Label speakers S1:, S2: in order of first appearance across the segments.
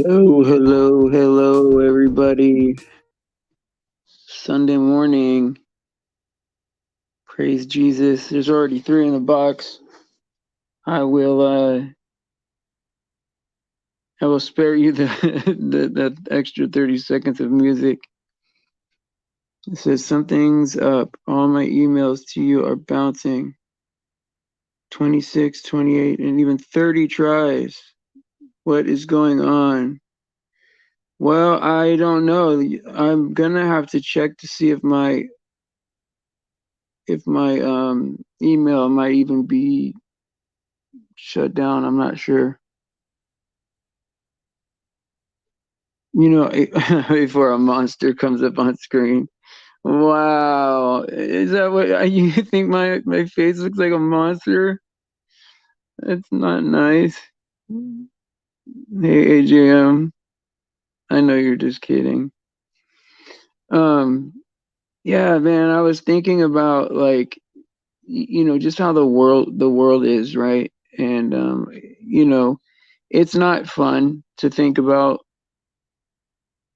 S1: Hello, hello, hello, everybody. Sunday morning. Praise Jesus. There's already three in the box. I will I will spare you that extra 30 seconds of music. It says something's up. All my emails to you are bouncing. 26, 28, and even 30 tries. What is going on? Well, I don't know. I'm gonna have to check to see if my email might even be shut down. I'm not sure. Before a monster comes up on screen. Wow. Is that what you think my face looks like a monster? That's not nice. Hey, AJM. I know you're just kidding. Um, yeah, man, I was thinking about just how the world is, right? And you know, it's not fun to think about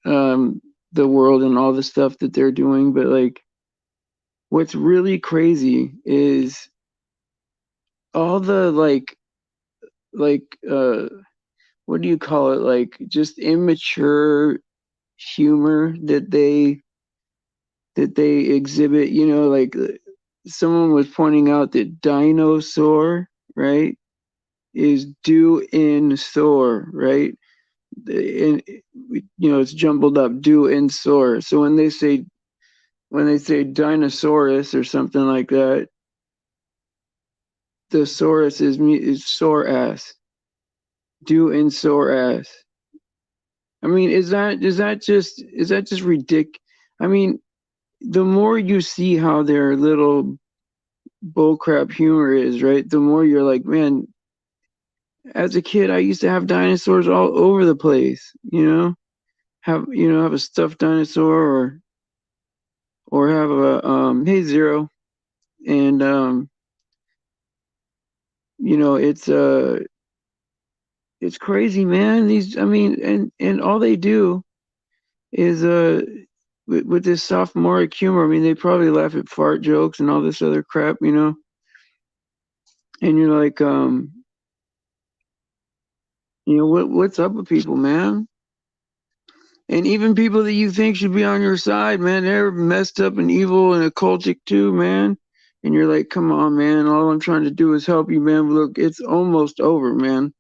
S1: um the world and all the stuff that they're doing, but like what's really crazy is all the like what do you call it, like just immature humor that they exhibit, like someone was pointing out that dinosaur, right, is do in soar, right? And it's jumbled up, do in soar. So when they say dinosaurus or something like that, the saurus is sore ass. Do in sore ass. I mean, is that just ridiculous? I mean, the more you see how their little bullcrap humor is, right? The more you're like, man, as a kid, I used to have dinosaurs all over the place. Have a stuffed dinosaur or have a hey Zero, and it's crazy, man. I mean, and all they do is with this sophomoric humor. I mean, they probably laugh at fart jokes and all this other crap, and you're like, what's up with people, man? And even people that you think should be on your side, man, they're messed up and evil and occultic too, man. And you're like, come on, man. All I'm trying to do is help you, man. Look, it's almost over, man.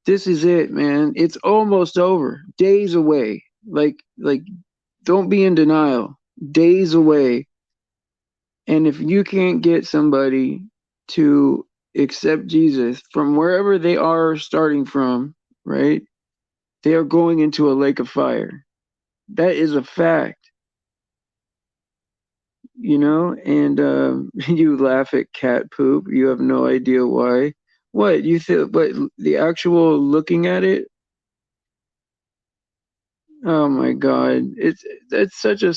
S1: This is it, man. It's almost over. Days away. Like, don't be in denial. Days away. And if you can't get somebody to accept Jesus from wherever they are starting from, right? They are going into a lake of fire. That is a fact, and you laugh at cat poop. You have no idea why. What you think? But the actual looking at it, oh my God, that's such a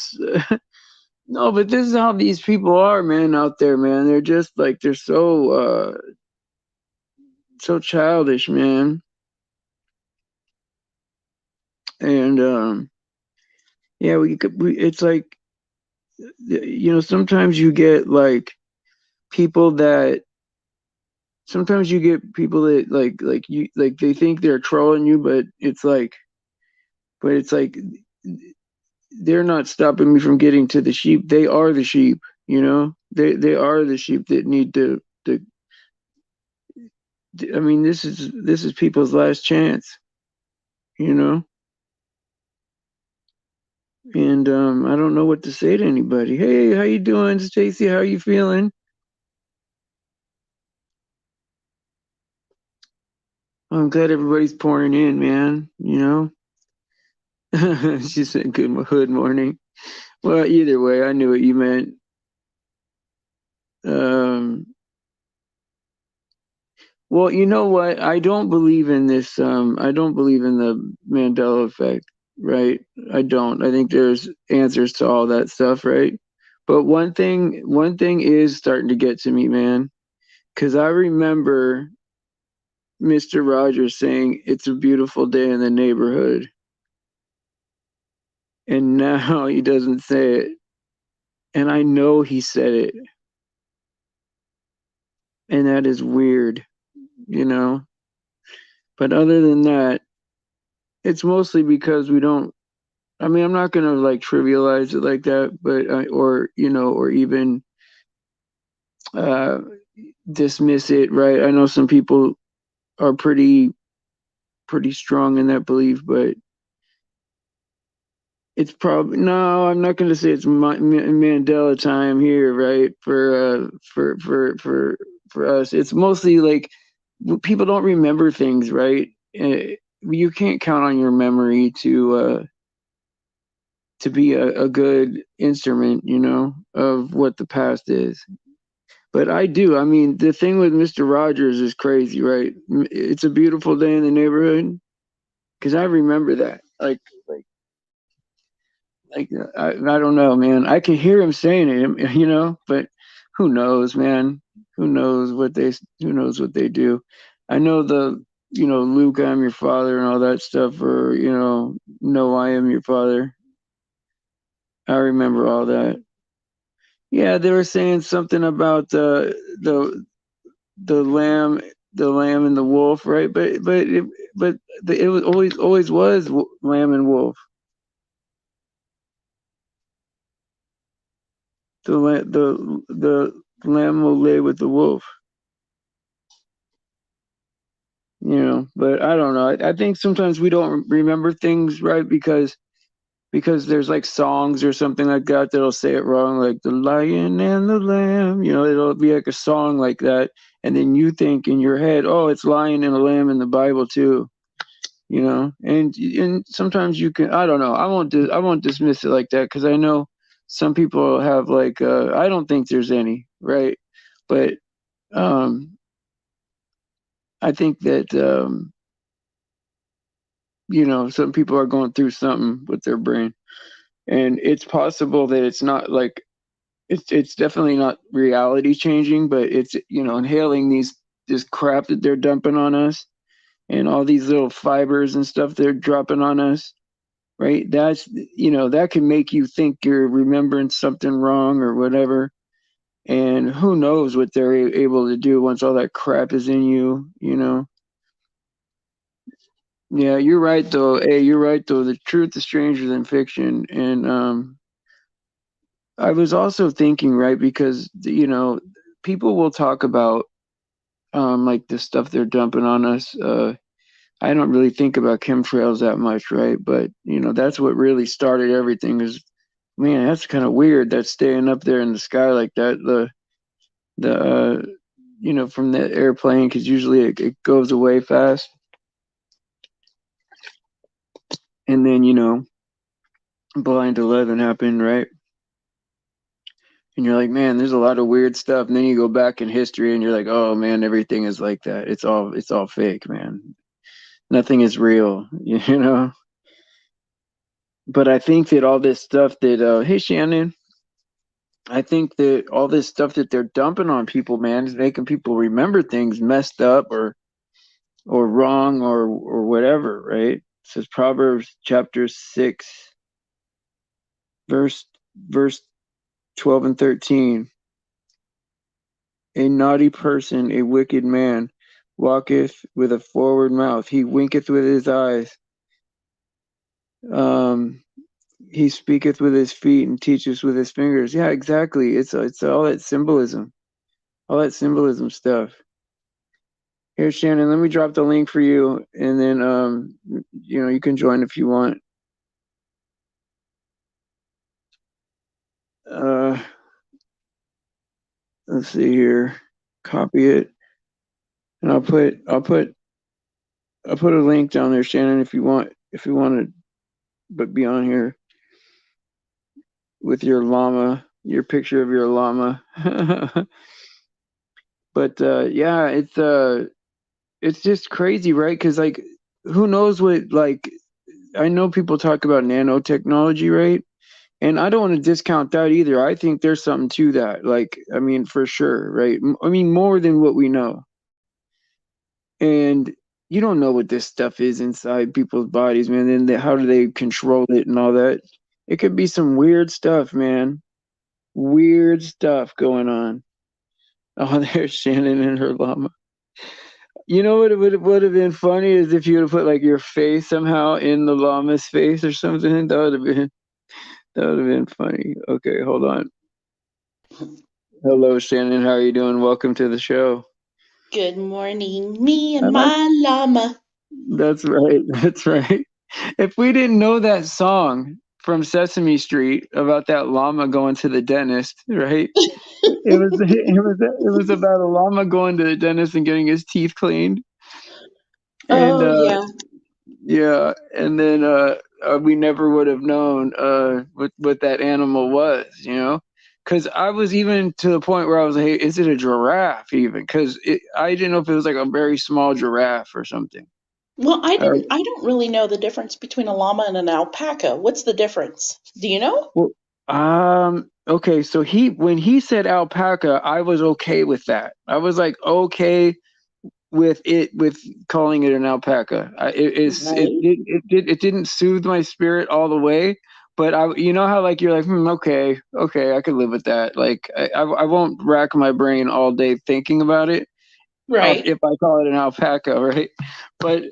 S1: no. But this is how these people are, man, out there, man. They're just like they're so childish, man. And yeah, it's like sometimes you get like people that sometimes you get people that like you like they think they're trolling you, but it's like they're not stopping me from getting to the sheep. They are the sheep, they are the sheep that need to I mean, this is people's last chance, you know and I don't know what to say to anybody. Hey, how you doing, Stacy? How you feeling? I'm glad everybody's pouring in, man. She said good morning. Well, either way, I knew what you meant. um Well, you know what? I don't believe in this. I don't believe in the Mandela effect, right? I don't. I think there's answers to all that stuff, right? But one thing is starting to get to me, man, because I remember Mr. Rogers saying it's a beautiful day in the neighborhood, and now he doesn't say it, and I know he said it, and that is weird, you know. But other than that, it's mostly because we don't. I mean, I'm not gonna like trivialize it like that, but or or even uh, dismiss it, right? I know some people are pretty strong in that belief, but it's probably no. I'm not going to say it's Mandela time here, right? For us, it's mostly like people don't remember things, right? You can't count on your memory to be a good instrument, of what the past is. But I do. I mean, the thing with Mr. Rogers is crazy, right? It's a beautiful day in the neighborhood because I remember that. Like I don't know, man. I can hear him saying it, but who knows, man? Who knows who knows what they do? I know Luke, I'm your father, and all that stuff, or no, I am your father. I remember all that. Yeah, they were saying something about the lamb, the lamb and the wolf, right? But it was always was lamb and wolf. The lamb will lay with the wolf, But I don't know. I think sometimes we don't remember things, right? Because there's like songs or something like that that'll say it wrong, like the lion and the lamb. It'll be like a song like that, and then you think in your head, oh, it's lion and a lamb in the Bible too. And sometimes you can. I don't know. I won't dismiss it like that because I know some people have like. I don't think there's any, right? But um, I think that some people are going through something with their brain, and it's possible that it's not like it's definitely not reality changing, but it's inhaling this crap that they're dumping on us, and all these little fibers and stuff they're dropping on us, right? That can make you think you're remembering something wrong or whatever, and who knows what they're able to do once all that crap is in you. Yeah, you're right though. Hey, you're right though. The truth is stranger than fiction. And I was also thinking, right, because people will talk about like the stuff they're dumping on us. I don't really think about chemtrails that much, right? But that's what really started everything. Is man, that's kind of weird. That's staying up there in the sky like that. The from the airplane, because usually it goes away fast, and then blind 11 happened, right? And you're like, man, there's a lot of weird stuff. And then you go back in history and you're like, oh man, everything is like that. It's all fake, man. Nothing is real, you know? But I think that all this stuff that hey Shannon, I think that all this stuff that they're dumping on people, man, is making people remember things messed up or wrong or whatever, right? It says Proverbs chapter 6, verse verse 12 and 13. A naughty person, a wicked man, walketh with a forward mouth. He winketh with his eyes. Um, he speaketh with his feet and teacheth with his fingers. Yeah, exactly. It's all that symbolism stuff. Here, Shannon, let me drop the link for you, and then you can join if you want. Uh, let's see here. Copy it, and I'll put a link down there, Shannon, if you want to, but be on here with your llama, your picture of your llama. But yeah, it's just crazy, right? Because like, who knows what like I know people talk about nanotechnology, right? And I don't want to discount that either. I think there's something to that. Like, I mean, for sure, right? I mean, more than what we know. and you don't know what this stuff is inside people's bodies, man. And how do they control it and all that? It could be some weird stuff, man. Weird stuff going on. Oh, there's Shannon and her llama. You know what would have been funny is if you would have put like your face somehow in the llama's face or something. That would have been funny. Okay, hold on. Hello, Shannon. How are you doing? Welcome to the show.
S2: Good morning, me
S1: I
S2: and
S1: like.
S2: my llama.
S1: That's right. That's right. If we didn't know that song from Sesame Street about that llama going to the dentist, right? It was about a llama going to the dentist and getting his teeth cleaned, and
S2: Oh, yeah.
S1: yeah, and then we never would have known what that animal was, you know, because I was even to the point where I was like, hey, is it a giraffe even? Because I didn't know if it was like a very small giraffe or something.
S2: Well, I
S1: Or
S2: didn't I don't really know the difference between a llama and an alpaca. What's the difference? Do you know?
S1: well, okay, so when he said alpaca, I was okay with that. I was like okay with calling it an alpaca.
S2: Right.
S1: It didn't soothe my spirit all the way, but you know how like you're like okay, I could live with that. Like I won't rack my brain all day thinking about it.
S2: Right.
S1: If I call it an alpaca, right? But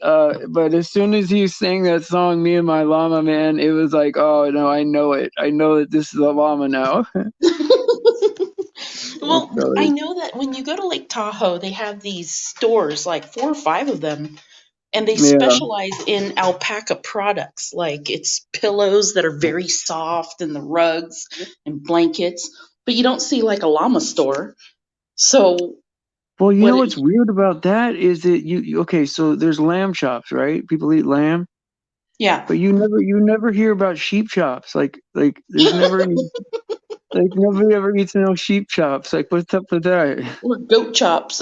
S1: as soon as he sang that song, "Me and My Llama," man, it was like, oh no, I know it. I know that this is a llama now.
S2: Well, I
S1: So,
S2: know that when you go to Lake Tahoe, they have these stores, like 4 or 5 of them, and they
S1: yeah.
S2: specialize in alpaca products. Like it's pillows that are very soft and the rugs and blankets, but you don't see like a llama store. So
S1: Well, you
S2: what
S1: know
S2: it
S1: what's weird about that is that okay, so there's lamb chops, right? People eat lamb,
S2: yeah.
S1: but you never hear about sheep chops. Like there's never any like nobody ever eats no sheep chops. Like what's up with that?
S2: Or goat chops.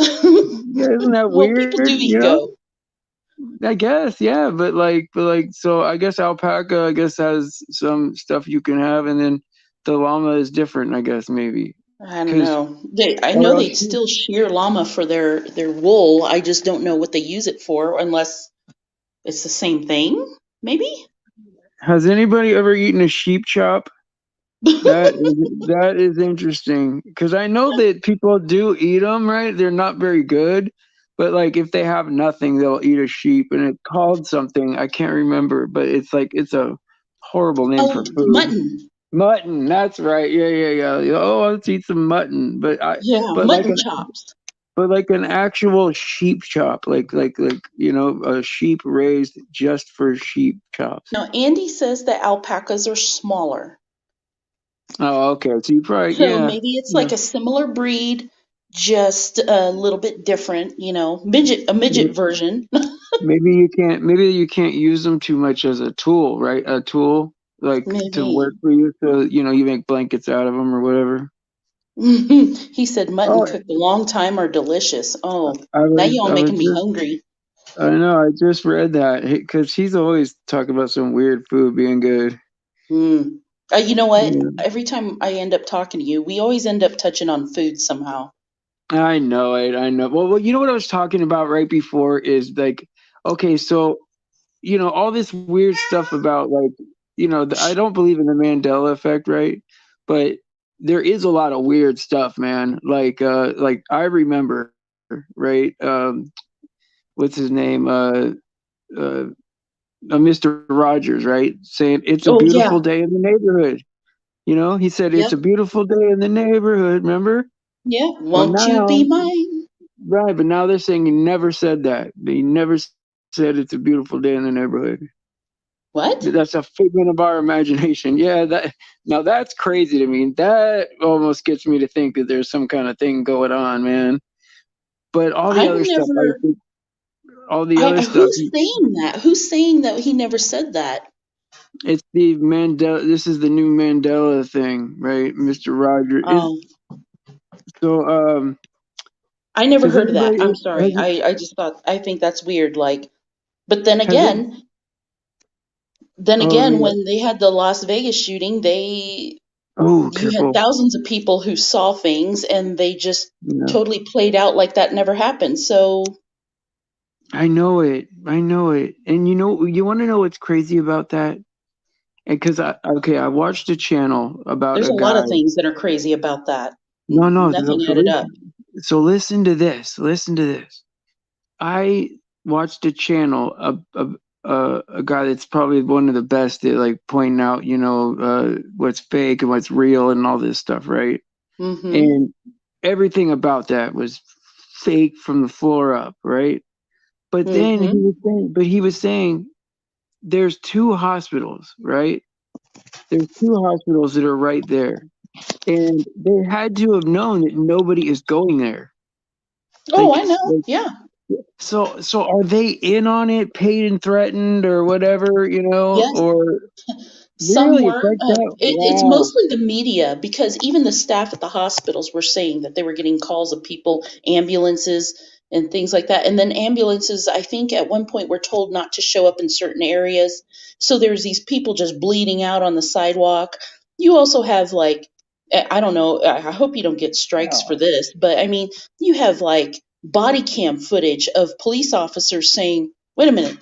S1: Yeah, isn't that
S2: Well, people do
S1: weird? You
S2: eat
S1: know?
S2: goat.
S1: I guess, yeah, but like so I guess alpaca I guess has some stuff you can have and then the llama is different, I guess maybe.
S2: I don't
S1: Cause
S2: know. I
S1: or
S2: know
S1: else
S2: they still shear llama for their wool. I just don't know what they use it for, unless it's the same thing. Maybe.
S1: has anybody ever eaten a sheep chop? That is interesting because I know that people do eat them, right? They're not very good, but like if they have nothing, they'll eat a sheep, and it's called something I can't remember, but it's like it's a horrible name for
S2: Oh,
S1: food.
S2: mutton.
S1: Mutton, that's right. Yeah, yeah, yeah. Oh, let's eat some mutton,
S2: Yeah,
S1: but like
S2: mutton
S1: an
S2: chops.
S1: but like an actual sheep chop, like a sheep raised just for sheep chops.
S2: Now, Andy says that alpacas are smaller.
S1: Oh, okay. So you probably
S2: So
S1: yeah.
S2: maybe it's
S1: Yeah.
S2: like a similar breed, just a little bit different, a midget version.
S1: Maybe you can't use them too much as a tool, right? A tool like to work
S2: Maybe.
S1: for you, so you make blankets out of them or whatever.
S2: He said mutton
S1: Oh,
S2: cooked a long time are delicious. Oh,
S1: I
S2: now
S1: was
S2: y'all
S1: I was
S2: making me
S1: just
S2: hungry.
S1: I know I just read that because he's always talking about some weird food being good.
S2: Mm. You know what?
S1: Yeah,
S2: Every time I end up talking to you, we always end up touching on food somehow.
S1: I know it. I know. Well, you know what I was talking about right before is like, okay, so all this weird stuff about like I don't believe in the Mandela effect, right? But there is a lot of weird stuff, man. Like I remember, right? What's his name? Uh Mr. Rogers, right? Saying it's a
S2: Oh
S1: beautiful
S2: yeah.
S1: day in the neighborhood. He said it's a
S2: Yep.
S1: beautiful day in the neighborhood, remember?
S2: Yeah.
S1: Well,
S2: Won't you be
S1: now,
S2: mine?
S1: right, but now they're saying he never said that. He never said it's a beautiful day in the neighborhood.
S2: What?
S1: That's a figment of our imagination. Yeah, that's crazy to me. That almost gets me to think that there's some kind of thing going on, man. But all the
S2: I've
S1: other stuff, I
S2: never.
S1: think, all the other stuff,
S2: Who's saying that? Who's saying that he never said that?
S1: it's the Mandela. This is the new Mandela thing, right? Mr. Roger is
S2: Oh,
S1: so.
S2: I never
S1: Does
S2: heard of that.
S1: anybody
S2: I'm sorry. I just thought I think that's weird. Like, but then
S1: has it?
S2: again, then
S1: Oh
S2: again,
S1: yeah.
S2: when they had the Las Vegas shooting, they
S1: Oh,
S2: you had
S1: careful.
S2: thousands of people who saw things and they just
S1: Yeah.
S2: totally played out like that never happened. So
S1: I know it. I know it. And you want to know what's crazy about that? Because I watched a channel about
S2: There's
S1: a
S2: a lot
S1: guy.
S2: of things that are crazy about that.
S1: No, no.
S2: Nothing
S1: So
S2: added up.
S1: listen to this. Listen to this. I watched a channel a guy that's probably one of the best at like pointing out, what's fake and what's real and all this stuff, right?
S2: Mm-hmm.
S1: And everything about that was fake from the floor up, right? But then
S2: Mm-hmm.
S1: he was saying there's two hospitals, right? There's two hospitals that are right there. And they had to have known that nobody is going there.
S2: Oh, I know.
S1: Like
S2: Yeah.
S1: so are they in on it, paid and threatened or whatever,
S2: Yes.
S1: or
S2: Some
S1: really it's
S2: were.
S1: like that?
S2: It's
S1: Wow.
S2: mostly the media because even the staff at the hospitals were saying that they were getting calls of people, ambulances, and things like that. And then ambulances, I think at one point were told not to show up in certain areas. So there's these people just bleeding out on the sidewalk. You also have like, I don't know, I hope you don't get strikes for
S1: Oh,
S2: this, but I mean, you have like body cam footage of police officers saying, wait a minute,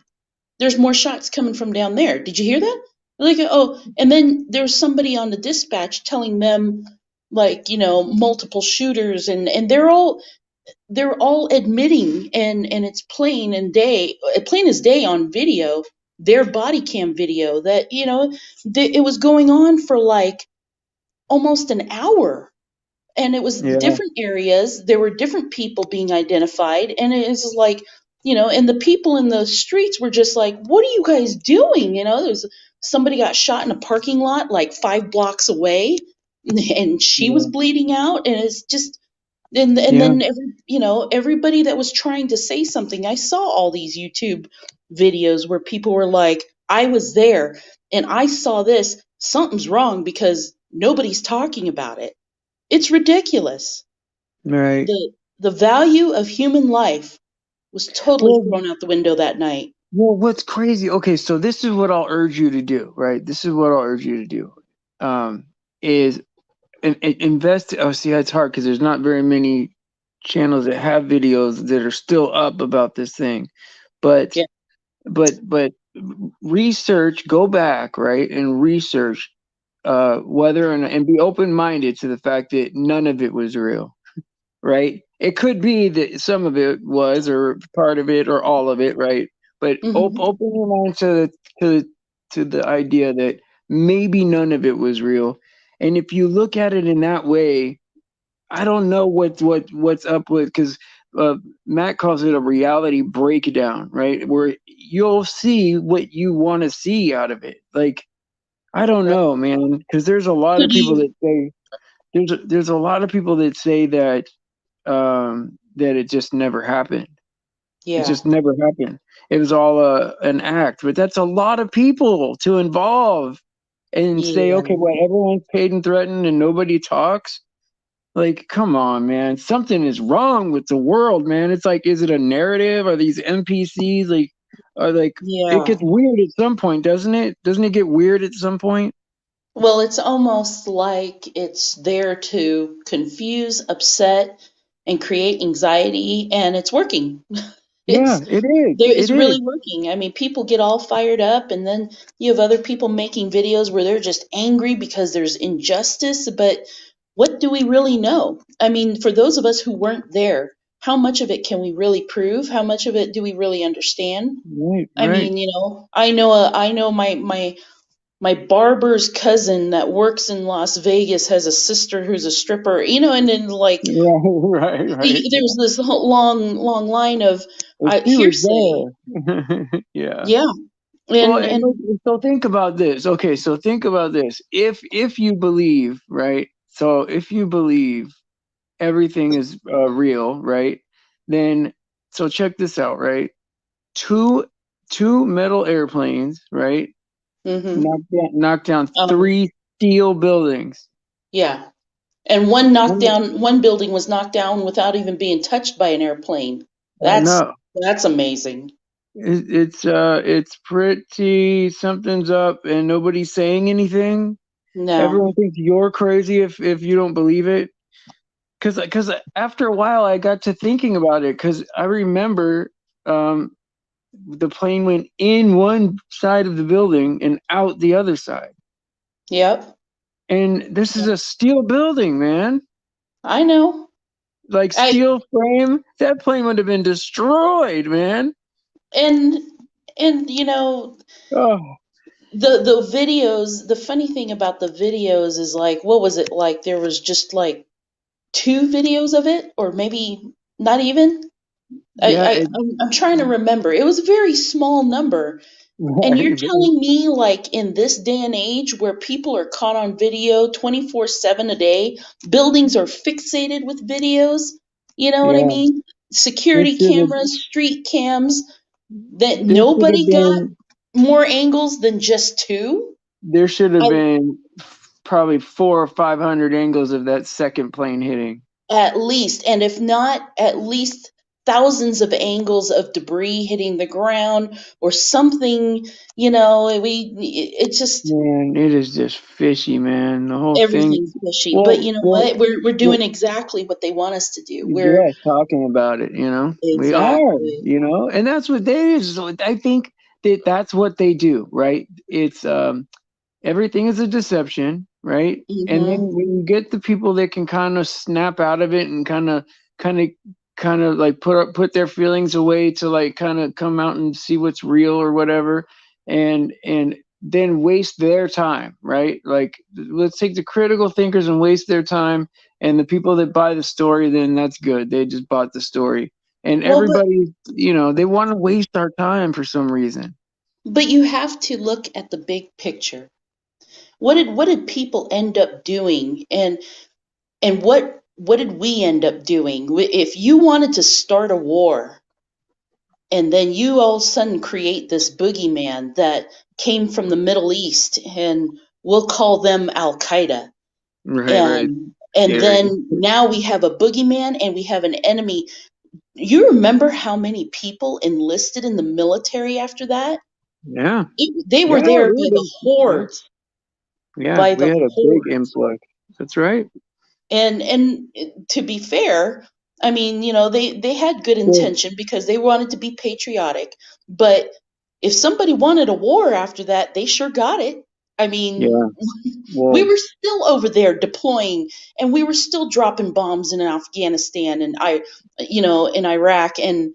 S2: there's more shots coming from down there. Did you hear that? Like, oh, and then there's somebody on the dispatch telling them, like, multiple shooters, and they're all admitting, and it's plain as day on video, their body cam video that it was going on for like almost an hour, and it was
S1: yeah,
S2: different areas. There were different people being identified, and it's like, and the people in the streets were just like, what are you guys doing? There's somebody got shot in a parking lot like 5 blocks away, and she was
S1: yeah,
S2: bleeding out, and it's just, and
S1: yeah.
S2: then everybody that was trying to say something. I saw all these YouTube videos where people were like, I was there and I saw this, something's wrong because nobody's talking about it. It's ridiculous.
S1: Right.
S2: The value of human life was totally
S1: Well,
S2: thrown out the window that night.
S1: what's crazy? Okay, so this is what I'll urge you to do, right? This is what I'll urge you to do. Is invest. Oh, see, it's hard because there's not very many channels that have videos that are still up about this thing. But
S2: Yeah.
S1: but research, go back, right, and research whether or not, and be open minded to the fact that none of it was real, right? It could be that some of it was, or part of it, or all of it, right? But
S2: Hmm.
S1: open your mind to to the idea that maybe none of it was real. And if you look at it in that way, I don't know what's up with, because uh, Matt calls it a reality breakdown, right? Where you'll see what you want to see out of it. Like, I don't
S2: Right.
S1: know, man, because there's a lot
S2: Could
S1: of people
S2: you?
S1: that say there's a lot of people that say that that it just never happened. It
S2: Yeah.
S1: just never happened. It was all an act, but that's a lot of people to involve and say,
S2: Yeah.
S1: okay, well, everyone's paid and threatened and nobody talks. Like, come on, man. Something is wrong with the world, man. It's like, is it a narrative? Are these NPCs are like, it
S2: Yeah.
S1: gets weird at some point, doesn't it? Doesn't it get weird at some point?
S2: Well, it's almost like it's there to confuse, upset, and create anxiety, and it's working.
S1: Yeah,
S2: It's
S1: it is.
S2: there. It's
S1: It is.
S2: really working. I mean, people get all fired up, and then you have other people making videos where they're just angry because there's injustice. But what do we really know? I mean, for those of us who weren't there, how much of it can we really prove? How much of it do we really understand?
S1: Right,
S2: I
S1: right.
S2: mean, I know my barber's cousin that works in Las Vegas has a sister who's a stripper, and then like
S1: Right, right, right.
S2: there's this whole long line of
S1: And she was
S2: hearsay.
S1: there. Yeah.
S2: Yeah,
S1: Well,
S2: and
S1: and
S2: and
S1: so think about this. Okay, so think about this. If you believe, right? So if you believe everything is real, right? Then so check this out, right? Two two metal airplanes, right?
S2: hmm
S1: Knocked down
S2: um,
S1: three steel buildings.
S2: yeah, and one building was knocked down without even being touched by an airplane.
S1: I
S2: That's
S1: know.
S2: that's amazing.
S1: It's pretty something's up and nobody's saying anything.
S2: No.
S1: Everyone thinks you're crazy if you don't believe it. Cause after a while I got to thinking about it because I remember. um, the plane went in one side of the building and out the other side.
S2: Yep.
S1: And this is a steel building, man.
S2: I know.
S1: Like
S2: I
S1: steel frame. That plane would have been destroyed, man.
S2: and and
S1: Oh,
S2: the videos, the funny thing about the videos is like, what was it like? There was just like two videos of it, or maybe not even.
S1: yeah,
S2: I'm trying to remember. It was a very small number. And you're
S1: right,
S2: telling me, like, in this day and age where people are caught on video 24/7 a day, buildings are fixated with videos, you know what I
S1: yeah.
S2: mean?
S1: This
S2: Security
S1: should have
S2: cameras, street cams, that
S1: this should have
S2: nobody got
S1: been
S2: more angles than just two?
S1: there should have
S2: I,
S1: been probably 400 or 500 angles of that second plane hitting.
S2: at least, and if not, at least thousands of angles of debris hitting the ground or something, it just,
S1: Man, it is just fishy, man. The whole thing.
S2: everything's fishy. But
S1: Well,
S2: you know
S1: well,
S2: what? We're doing
S1: well,
S2: exactly what they want us to do. We're
S1: yeah, talking about it, we are,
S2: exactly.
S1: and that's what they is. So I think that that's what they do, right? It's everything is a deception, right? And then
S2: Hmm.
S1: when you get the people that can kind of snap out of it and kind of, kind of like put their feelings away to like kind of come out and see what's real or whatever, and then waste their time, right? Like let's take the critical thinkers and waste their time, and the people that buy the story, then that's good. They just bought the story, and
S2: Well, but
S1: everybody, they want to waste our time for some reason.
S2: but you have to look at the big picture. What did people end up doing, and what did we end up doing? If you wanted to start a war, and then you all of a sudden create this boogeyman that came from the Middle East, and we'll call them Al Qaeda,
S1: Right, right.
S2: and
S1: Scary.
S2: then now we have a boogeyman and we have an enemy. You remember how many people enlisted in the military after that?
S1: Yeah.
S2: They were
S1: Yeah,
S2: there
S1: we
S2: by
S1: had
S2: the
S1: a yeah,
S2: hordes,
S1: yeah,
S2: by
S1: we
S2: the
S1: had a big
S2: hordes.
S1: influx. That's right.
S2: And to be fair, I mean, they had good
S1: Well,
S2: intention because they wanted to be patriotic, but if somebody wanted a war after that, they sure got it. I
S1: yeah.
S2: mean, we
S1: Well,
S2: were still over there deploying, and we were still dropping bombs in Afghanistan and in Iraq, and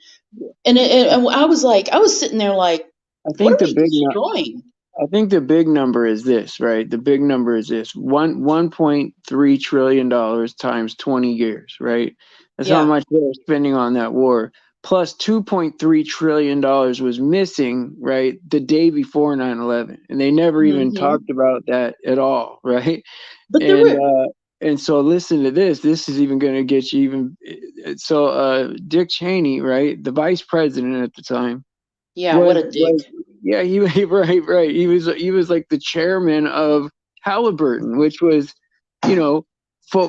S2: I was sitting there like,
S1: I
S2: what
S1: think
S2: are
S1: the
S2: we
S1: big nu-
S2: destroying?
S1: I think the big number is this, right? The big number is this: 1.3 trillion dollars times 20 years, right? That's how
S2: Yeah,
S1: much they're spending on that war. Plus 2.3 trillion dollars was missing, right, the day before 9/11, and they never even
S2: hmm.
S1: talked about that at all, right?
S2: But there
S1: And
S2: were,
S1: uh, and so listen to this. This is even going to get you even. So Dick Cheney, right, the vice president at the time,
S2: yeah, what
S1: was
S2: a dick.
S1: was yeah, right. He was like the chairman of Halliburton, which was, you know,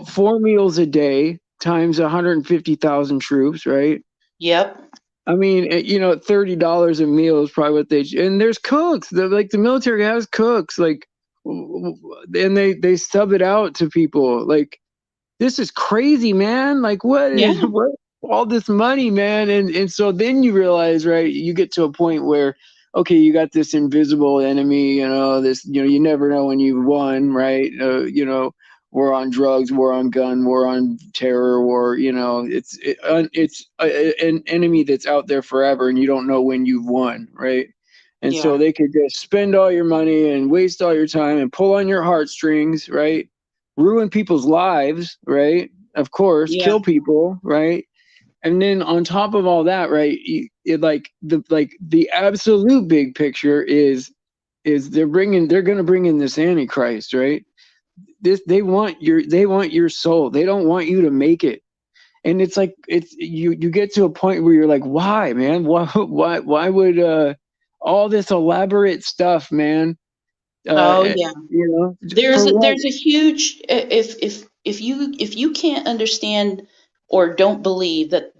S1: 4 meals a day times 150,000 troops, right?
S2: Yep.
S1: I mean, $30 a meal is probably what they. And there's cooks. Like the military has cooks, like, and they sub it out to people. Like this is crazy, man. Like what
S2: Yeah,
S1: is what all this money, man? And so then you realize, right? You get to a point where, okay, you got this invisible enemy. This. You never know when you've won, right? War on drugs, war on gun, war on terror, war. It's an enemy that's out there forever, and you don't know when you've won, right? And so
S2: yeah,
S1: they could just spend all your money and waste all your time and pull on your heartstrings, right? Ruin people's lives, right? Of course,
S2: yeah,
S1: kill people, right? And then on top of all that, right? The absolute big picture is they're going to bring in this antichrist, right? They want your soul. They don't want you to make it. And it's like you get to a point where you're like, why, man? Why would all this elaborate stuff, man?
S2: oh
S1: Uh,
S2: yeah.
S1: for
S2: There's a,
S1: what?
S2: there's a huge, if you can't understand or don't believe that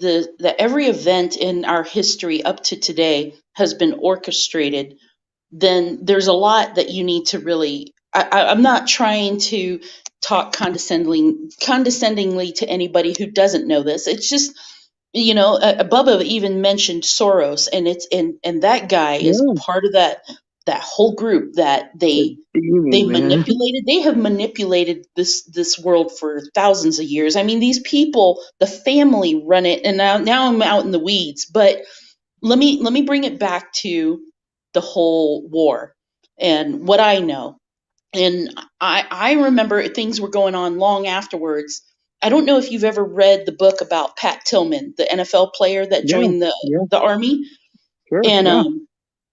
S2: every event in our history up to today has been orchestrated, then there's a lot that you need to really. I'm not trying to talk condescendingly to anybody who doesn't know this. It's just Bubba even mentioned Soros, and that guy is
S1: Yeah,
S2: part of that whole group that
S1: it's
S2: they
S1: steamy, man.
S2: manipulated. They have manipulated this world for thousands of years. I mean, these people, the family run it, and now I'm out in the weeds. But let me bring it back to the whole war and what I know. And I remember things were going on long afterwards. I don't know if you've ever read the book about Pat Tillman, the NFL player that
S1: Yeah,
S2: joined
S1: yeah,
S2: the army,
S1: sure,
S2: and
S1: yeah.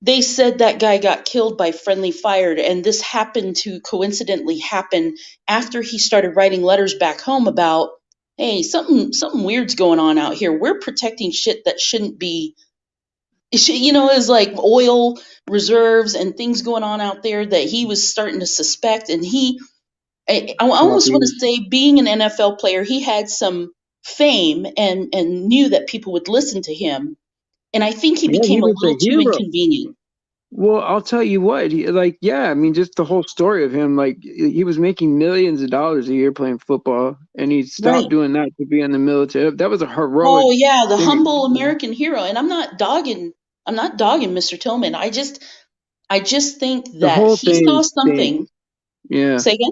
S2: they said that guy got killed by friendly fire, and this happened to coincidentally happen after he started writing letters back home about, hey, something weird's going on out here. We're protecting shit that shouldn't be. Is like oil reserves and things going on out there that he was starting to suspect, and I almost want
S1: Copies.
S2: to say, being an NFL player, he had some fame and knew that people would listen to him. And I think he
S1: Yeah, he
S2: became a
S1: was a
S2: little too
S1: hero.
S2: inconvenient.
S1: Well, I'll tell you what, like, yeah, I mean, just the whole story of him, like, he was making millions of dollars a year playing football, and he stopped
S2: Right.
S1: doing that to be in the military. That was a heroic
S2: Oh yeah, the
S1: thing.
S2: humble American hero. And I'm not dogging Mr. Tillman. I just think
S1: The
S2: that
S1: whole
S2: he
S1: thing
S2: saw
S1: stinks.
S2: something.
S1: Yeah.
S2: Say again?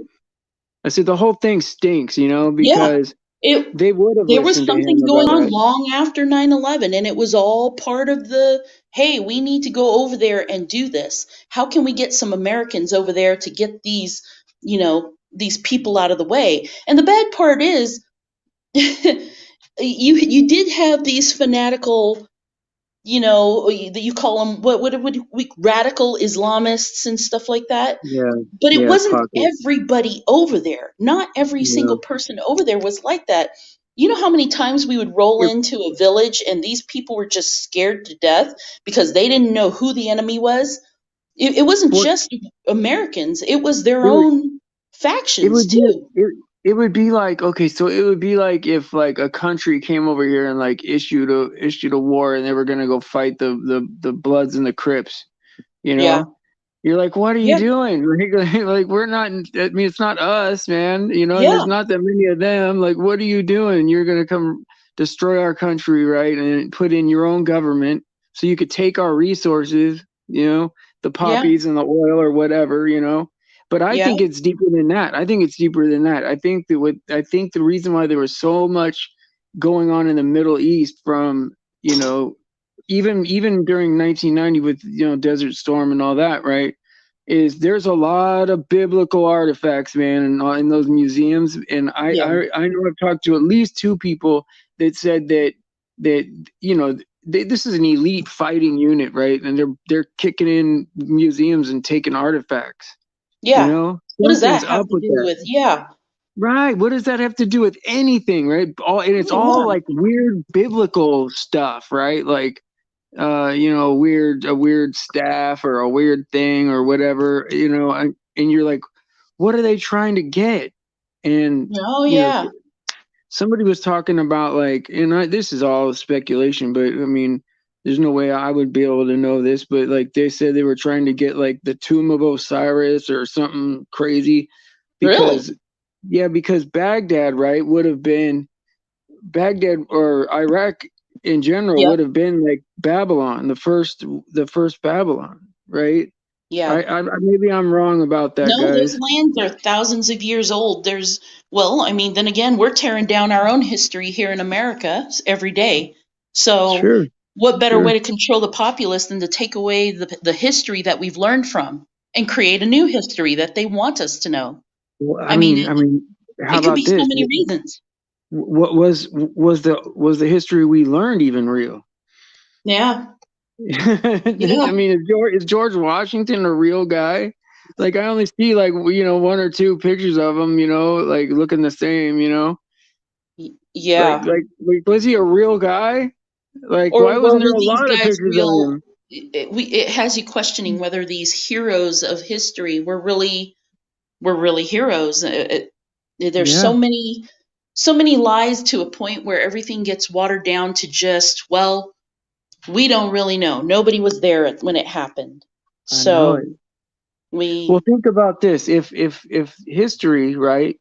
S1: I said the whole thing stinks,
S2: Yeah.
S1: because
S2: It
S1: they would have
S2: there was
S1: listened to
S2: something
S1: him
S2: going
S1: about
S2: on
S1: that.
S2: long after 9/11, and it was all part of the, hey, we need to go over there and do this. How can we get some Americans over there to get these people out of the way? And the bad part is you did have these fanatical, that you call them, what would we, radical Islamists and stuff like that.
S1: Yeah,
S2: But it
S1: yeah,
S2: wasn't
S1: pocket.
S2: everybody over there. Not every
S1: Yeah.
S2: single person over there was like that. You know how many times we would roll
S1: It,
S2: into a village and these people were just scared to death because they didn't know who the enemy was? It wasn't
S1: what
S2: just Americans, it was their
S1: it would
S2: own
S1: it
S2: factions
S1: would be
S2: too.
S1: it would be like, okay, so it would be like if like a country came over here and like issued a war, and they were gonna go fight the Bloods and the Crips, you
S2: Yeah.
S1: know? You're like, what are you
S2: Yeah.
S1: doing? Like, we're not, I mean, it's not us, man, and there's
S2: Yeah.
S1: not that many of them. Like, what are you doing? You're going to come destroy our country, right? And put in your own government so you could take our resources, the
S2: Yeah.
S1: poppies and the oil or whatever, But I
S2: Yeah.
S1: think it's deeper than that. I think it's deeper than that. I think the reason why there was so much going on in the Middle East from, you know, even during 1990 with Desert Storm and all that, right? Is there's a lot of biblical artifacts, man, in those museums, and
S2: Yeah.
S1: I know I've talked to at least two people that said that this is an elite fighting unit, right? And they're kicking in museums and taking artifacts.
S2: Yeah. What does
S1: Something's
S2: that have
S1: up
S2: to
S1: with
S2: do
S1: that.
S2: with? Yeah.
S1: Right. What does that have to do with anything, right? And it's
S2: Oh
S1: all
S2: yeah.
S1: like weird biblical stuff, right? Like a weird staff or a weird thing or whatever, and you're like, what are they trying to get? And
S2: Oh
S1: you know,
S2: yeah.
S1: somebody was talking about like, and this is all speculation, but I mean, there's no way I would be able to know this, but like they said they were trying to get like the tomb of Osiris or something crazy
S2: Really?
S1: because, yeah, because Baghdad, right, would have been Baghdad or Iraq in general
S2: Yep.
S1: would have been like Babylon, the first Babylon, right?
S2: Yeah.
S1: Maybe I'm wrong about that,
S2: No, those
S1: guys.
S2: lands are thousands of years old. Well, I mean, then again, we're tearing down our own history here in America every day. So,
S1: Sure,
S2: what better
S1: sure.
S2: way to control the populace than to take away the history that we've learned from and create a new history that they want us to know?
S1: Well,
S2: I mean,
S1: I mean, how
S2: it could be
S1: about
S2: so
S1: this?
S2: many reasons.
S1: What was the history we learned even real?
S2: Yeah.
S1: I
S2: Yeah.
S1: mean, is George Washington a real guy? Like, I only see like one or two pictures of him, like looking the same, Like,
S2: Yeah.
S1: like, like, was he a real guy? Like,
S2: Or
S1: why wasn't there
S2: were
S1: a
S2: these
S1: lot of
S2: guys
S1: pictures of
S2: real?
S1: him?
S2: It has you questioning whether these heroes of history were really heroes. There's
S1: Yeah,
S2: so many lies to a point where everything gets watered down to just, well, we don't really know. Nobody was there when it happened.
S1: I know
S2: So
S1: it. Well,
S2: we
S1: think about this. If history, right,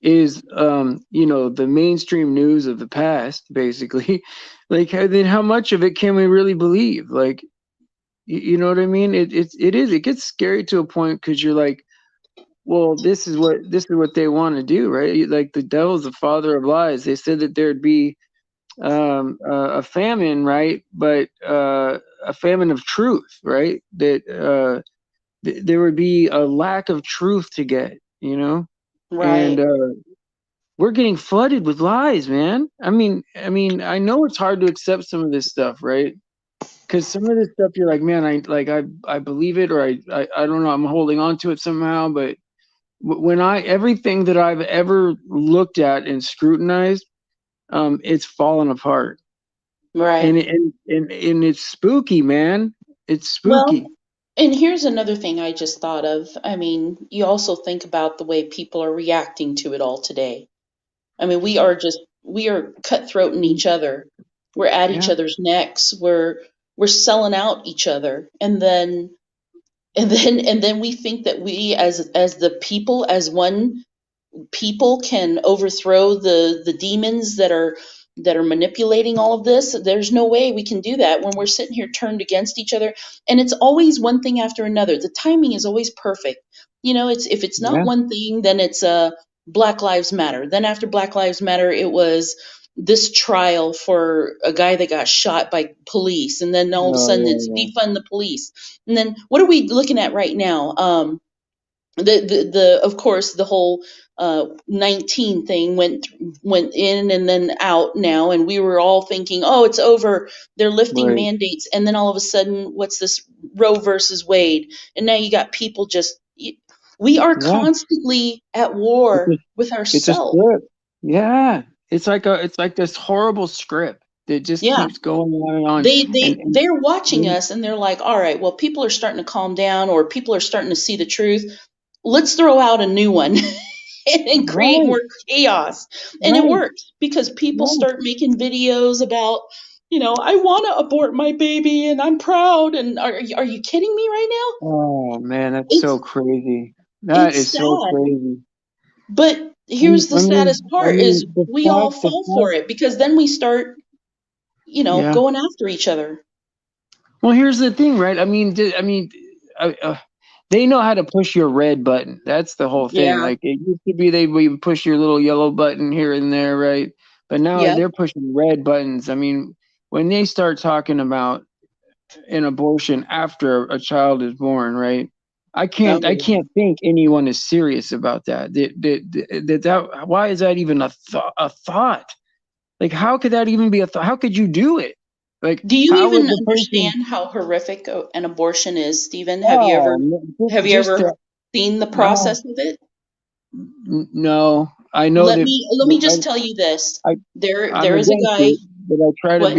S1: is the mainstream news of the past, basically, Like, then how much of it can we really believe? Like, you know what I mean? It gets scary to a point because you're like, well, this is what they want to do, right? Like the devil's the father of lies. They said that there'd be a famine, right? But a famine of truth, right? That there would be a lack of truth to get, and
S2: Right.
S1: we're getting flooded with lies, man. I mean, I know it's hard to accept some of this stuff, right? Because some of this stuff you're like, man, I believe it, or I don't know, I'm holding on to it somehow. But when I everything that I've ever looked at and scrutinized, it's fallen apart, and
S2: Right.
S1: and it's spooky, man. It's
S2: Well,
S1: spooky.
S2: and here's another thing I just thought of. I mean, you also think about the way people are reacting to it all today. I mean, we are cutthroating each other. We're at each
S1: Yeah,
S2: other's necks. We're selling out each other. And then we think that we as the people, as one people, can overthrow the demons that are manipulating all of this. There's no way we can do that when we're sitting here turned against each other. And it's always one thing after another. The timing is always perfect. It's, if it's not
S1: yeah,
S2: one thing, then it's Black Lives Matter. Then after Black Lives Matter, it was this trial for a guy that got shot by police, and then all of a
S1: oh
S2: sudden it's
S1: yeah,
S2: defund the police. And then what are we looking at right now? The of course the whole 19 thing went in and then out now, and we were all thinking, oh, it's over, they're
S1: yeah,
S2: lifting
S1: right,
S2: mandates, and then all of a sudden, what's this, Roe versus Wade, and now you got people just, we are
S1: yeah.
S2: constantly at
S1: It's
S2: war
S1: a,
S2: with
S1: it's a
S2: ourselves.
S1: script. Yeah, it's like this horrible script that just
S2: Yeah,
S1: keeps going on and on. And
S2: they're watching
S1: when,
S2: us, and they're like, all right, well, people are starting to calm down, or people are starting to see the truth, let's throw out a new one and create
S1: right,
S2: more chaos. And it
S1: right,
S2: works because people
S1: yeah.
S2: start making videos about, I want to abort my baby and I'm proud. And are you kidding me right now?
S1: Oh man, that's so
S2: It's
S1: crazy. That
S2: it's
S1: is so
S2: sad.
S1: crazy.
S2: But
S1: I
S2: here's
S1: mean,
S2: the
S1: I mean,
S2: saddest
S1: I
S2: part is
S1: mean,
S2: we all
S1: the
S2: fall for
S1: fact,
S2: it, because then we start,
S1: yeah.
S2: going after each other.
S1: Well, here's the thing, right? Uh, uh, they know how to push your red button. That's the whole thing.
S2: Yeah.
S1: Like it used to be, they would push your little yellow button here and there, right? But now
S2: Yep.
S1: they're pushing red buttons. I mean, when they start talking about an abortion after a child is born, right? I
S2: Oh,
S1: can't think anyone is serious about that. Why is that even a thought? Like, how could that even be a thought? How could you do it? Like,
S2: do you
S1: how would
S2: even
S1: the person?
S2: understand how horrific an abortion is, Stephen?
S1: Oh,
S2: Have you
S1: just
S2: ever seen the
S1: no,
S2: process of it?
S1: no. I know that
S2: Let me just tell you this.
S1: I I'm
S2: There is a
S1: against
S2: guy.
S1: it, but
S2: What?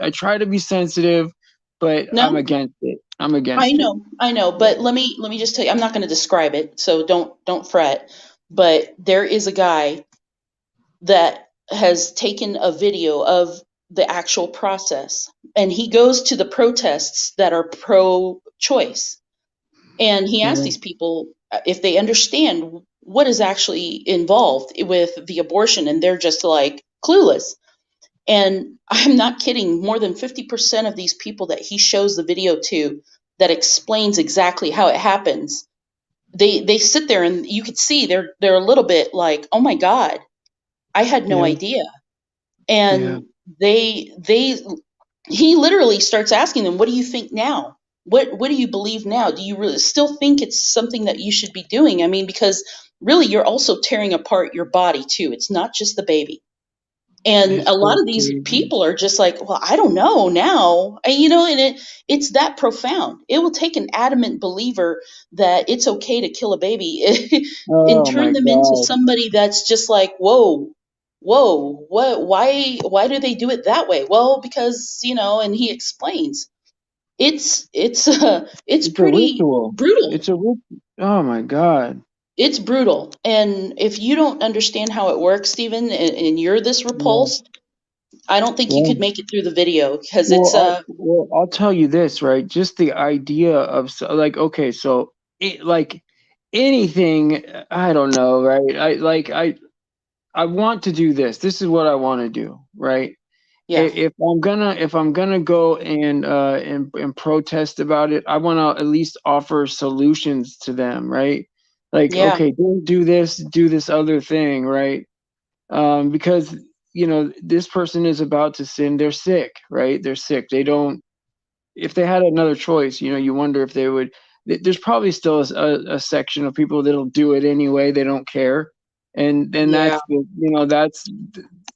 S1: I try to be sensitive, but I'm
S2: No?
S1: against it. I'm against it.
S2: I know,
S1: Yeah.
S2: but let me just tell you, I'm not going to describe it, so don't fret. But there is a guy that has taken a video of the actual process, and he goes to the protests that are pro choice, and he asks
S1: Yeah.
S2: these people if they understand what is actually involved with the abortion, and they're just like clueless. And I'm not kidding, more than 50% of these people that he shows the video to, that explains exactly how it happens, they sit there and you could see they're a little bit like, "Oh my god, I had no
S1: Yeah.
S2: idea."
S1: Yeah.
S2: And they he literally starts asking them, "What do you think now? What do you believe now? Do you really still think it's something that you should be doing?" I mean, because really you're also tearing apart your body too. It's not just the baby. And
S1: It's
S2: a lot
S1: so
S2: of these
S1: crazy.
S2: people are just like, well, I don't know now. And, and it's that profound. It will take an adamant believer that it's okay to kill a baby and
S1: Oh
S2: turn
S1: my
S2: them into
S1: God.
S2: somebody that's just like, whoa, whoa, why do they do it that way? Well, because, and he explains. It's
S1: It's a
S2: pretty
S1: ritual.
S2: brutal.
S1: It's a ritual. Oh my God.
S2: It's brutal. And if you don't understand how it works, Stephen, and you're this
S1: Yeah.
S2: repulsed, I don't think you
S1: Yeah.
S2: could make it through the video because it's
S1: I'll tell you this, right? Just the idea of like, okay, so like anything, I don't know, right? I want to do this. This is what I want to do, right?
S2: Yeah.
S1: if I'm gonna go and protest about it, I want to at least offer solutions to them, right? Like,
S2: Yeah.
S1: okay, don't do this other thing, right? Because this person is about to sin. They're sick, right? They're sick. They don't. If they had another choice, you wonder if they would. There's probably still a section of people that'll do it anyway. They don't care, and
S2: Yeah.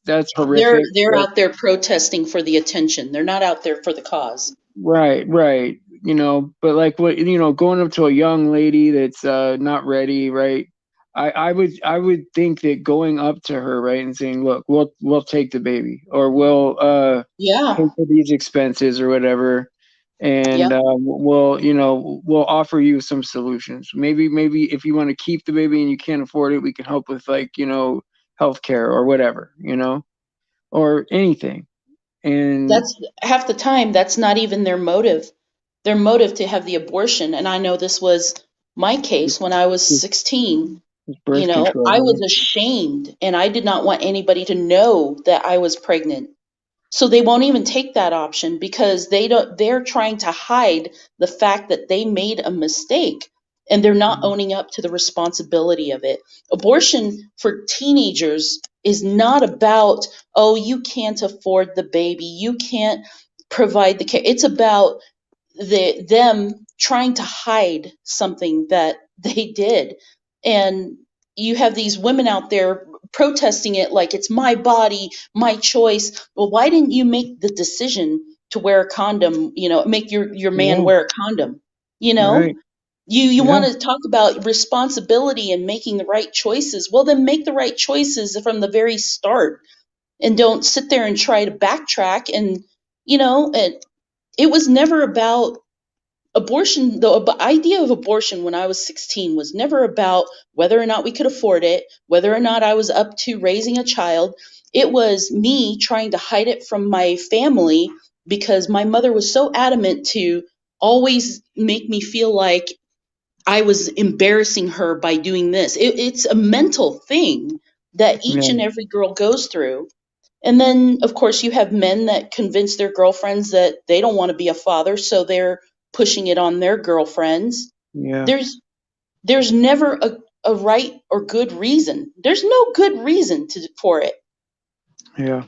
S1: that's
S2: They're
S1: horrific.
S2: they're out there protesting for the attention. They're not out there for the cause.
S1: Right, right. But like what going up to a young lady that's not ready, right? I would think that going up to her, right, and saying, "Look, we'll take the baby, or we'll pay
S2: Yeah.
S1: for these expenses or whatever, and
S2: Yep.
S1: we'll offer you some solutions. Maybe if you want to keep the baby and you can't afford it, we can help with like healthcare or whatever, or anything." And
S2: That's half the time, that's not even their motive. Their motive to have the abortion, and I know this was my case when I was
S1: it's
S2: 16.
S1: birth
S2: I was
S1: control,
S2: ashamed and I did not want anybody to know that I was pregnant. So they won't even take that option because they're trying to hide the fact that they made a mistake and they're not
S1: right?
S2: owning up to the responsibility of it. Abortion for teenagers is not about, oh, you can't afford the baby, you can't provide the care. It's about them trying to hide something that they did. And you have these women out there protesting it like it's my body, my choice. Well, why didn't you make the decision to wear a condom, make your man
S1: Yeah,
S2: wear a condom? You know,
S1: right.
S2: you
S1: Yeah,
S2: want to talk about responsibility and making the right choices. Well, then make the right choices from the very start and don't sit there and try to backtrack. And, it was never about abortion. The idea of abortion when I was 16 was never about whether or not we could afford it, whether or not I was up to raising a child. It was me trying to hide it from my family because my mother was so adamant to always make me feel like I was embarrassing her by doing this. It's a mental thing that each
S1: yeah,
S2: and every girl goes through. And then, of course, you have men that convince their girlfriends that they don't want to be a father, so they're pushing it on their girlfriends.
S1: yeah,
S2: There's never a right or good reason. There's no good reason for it.
S1: yeah.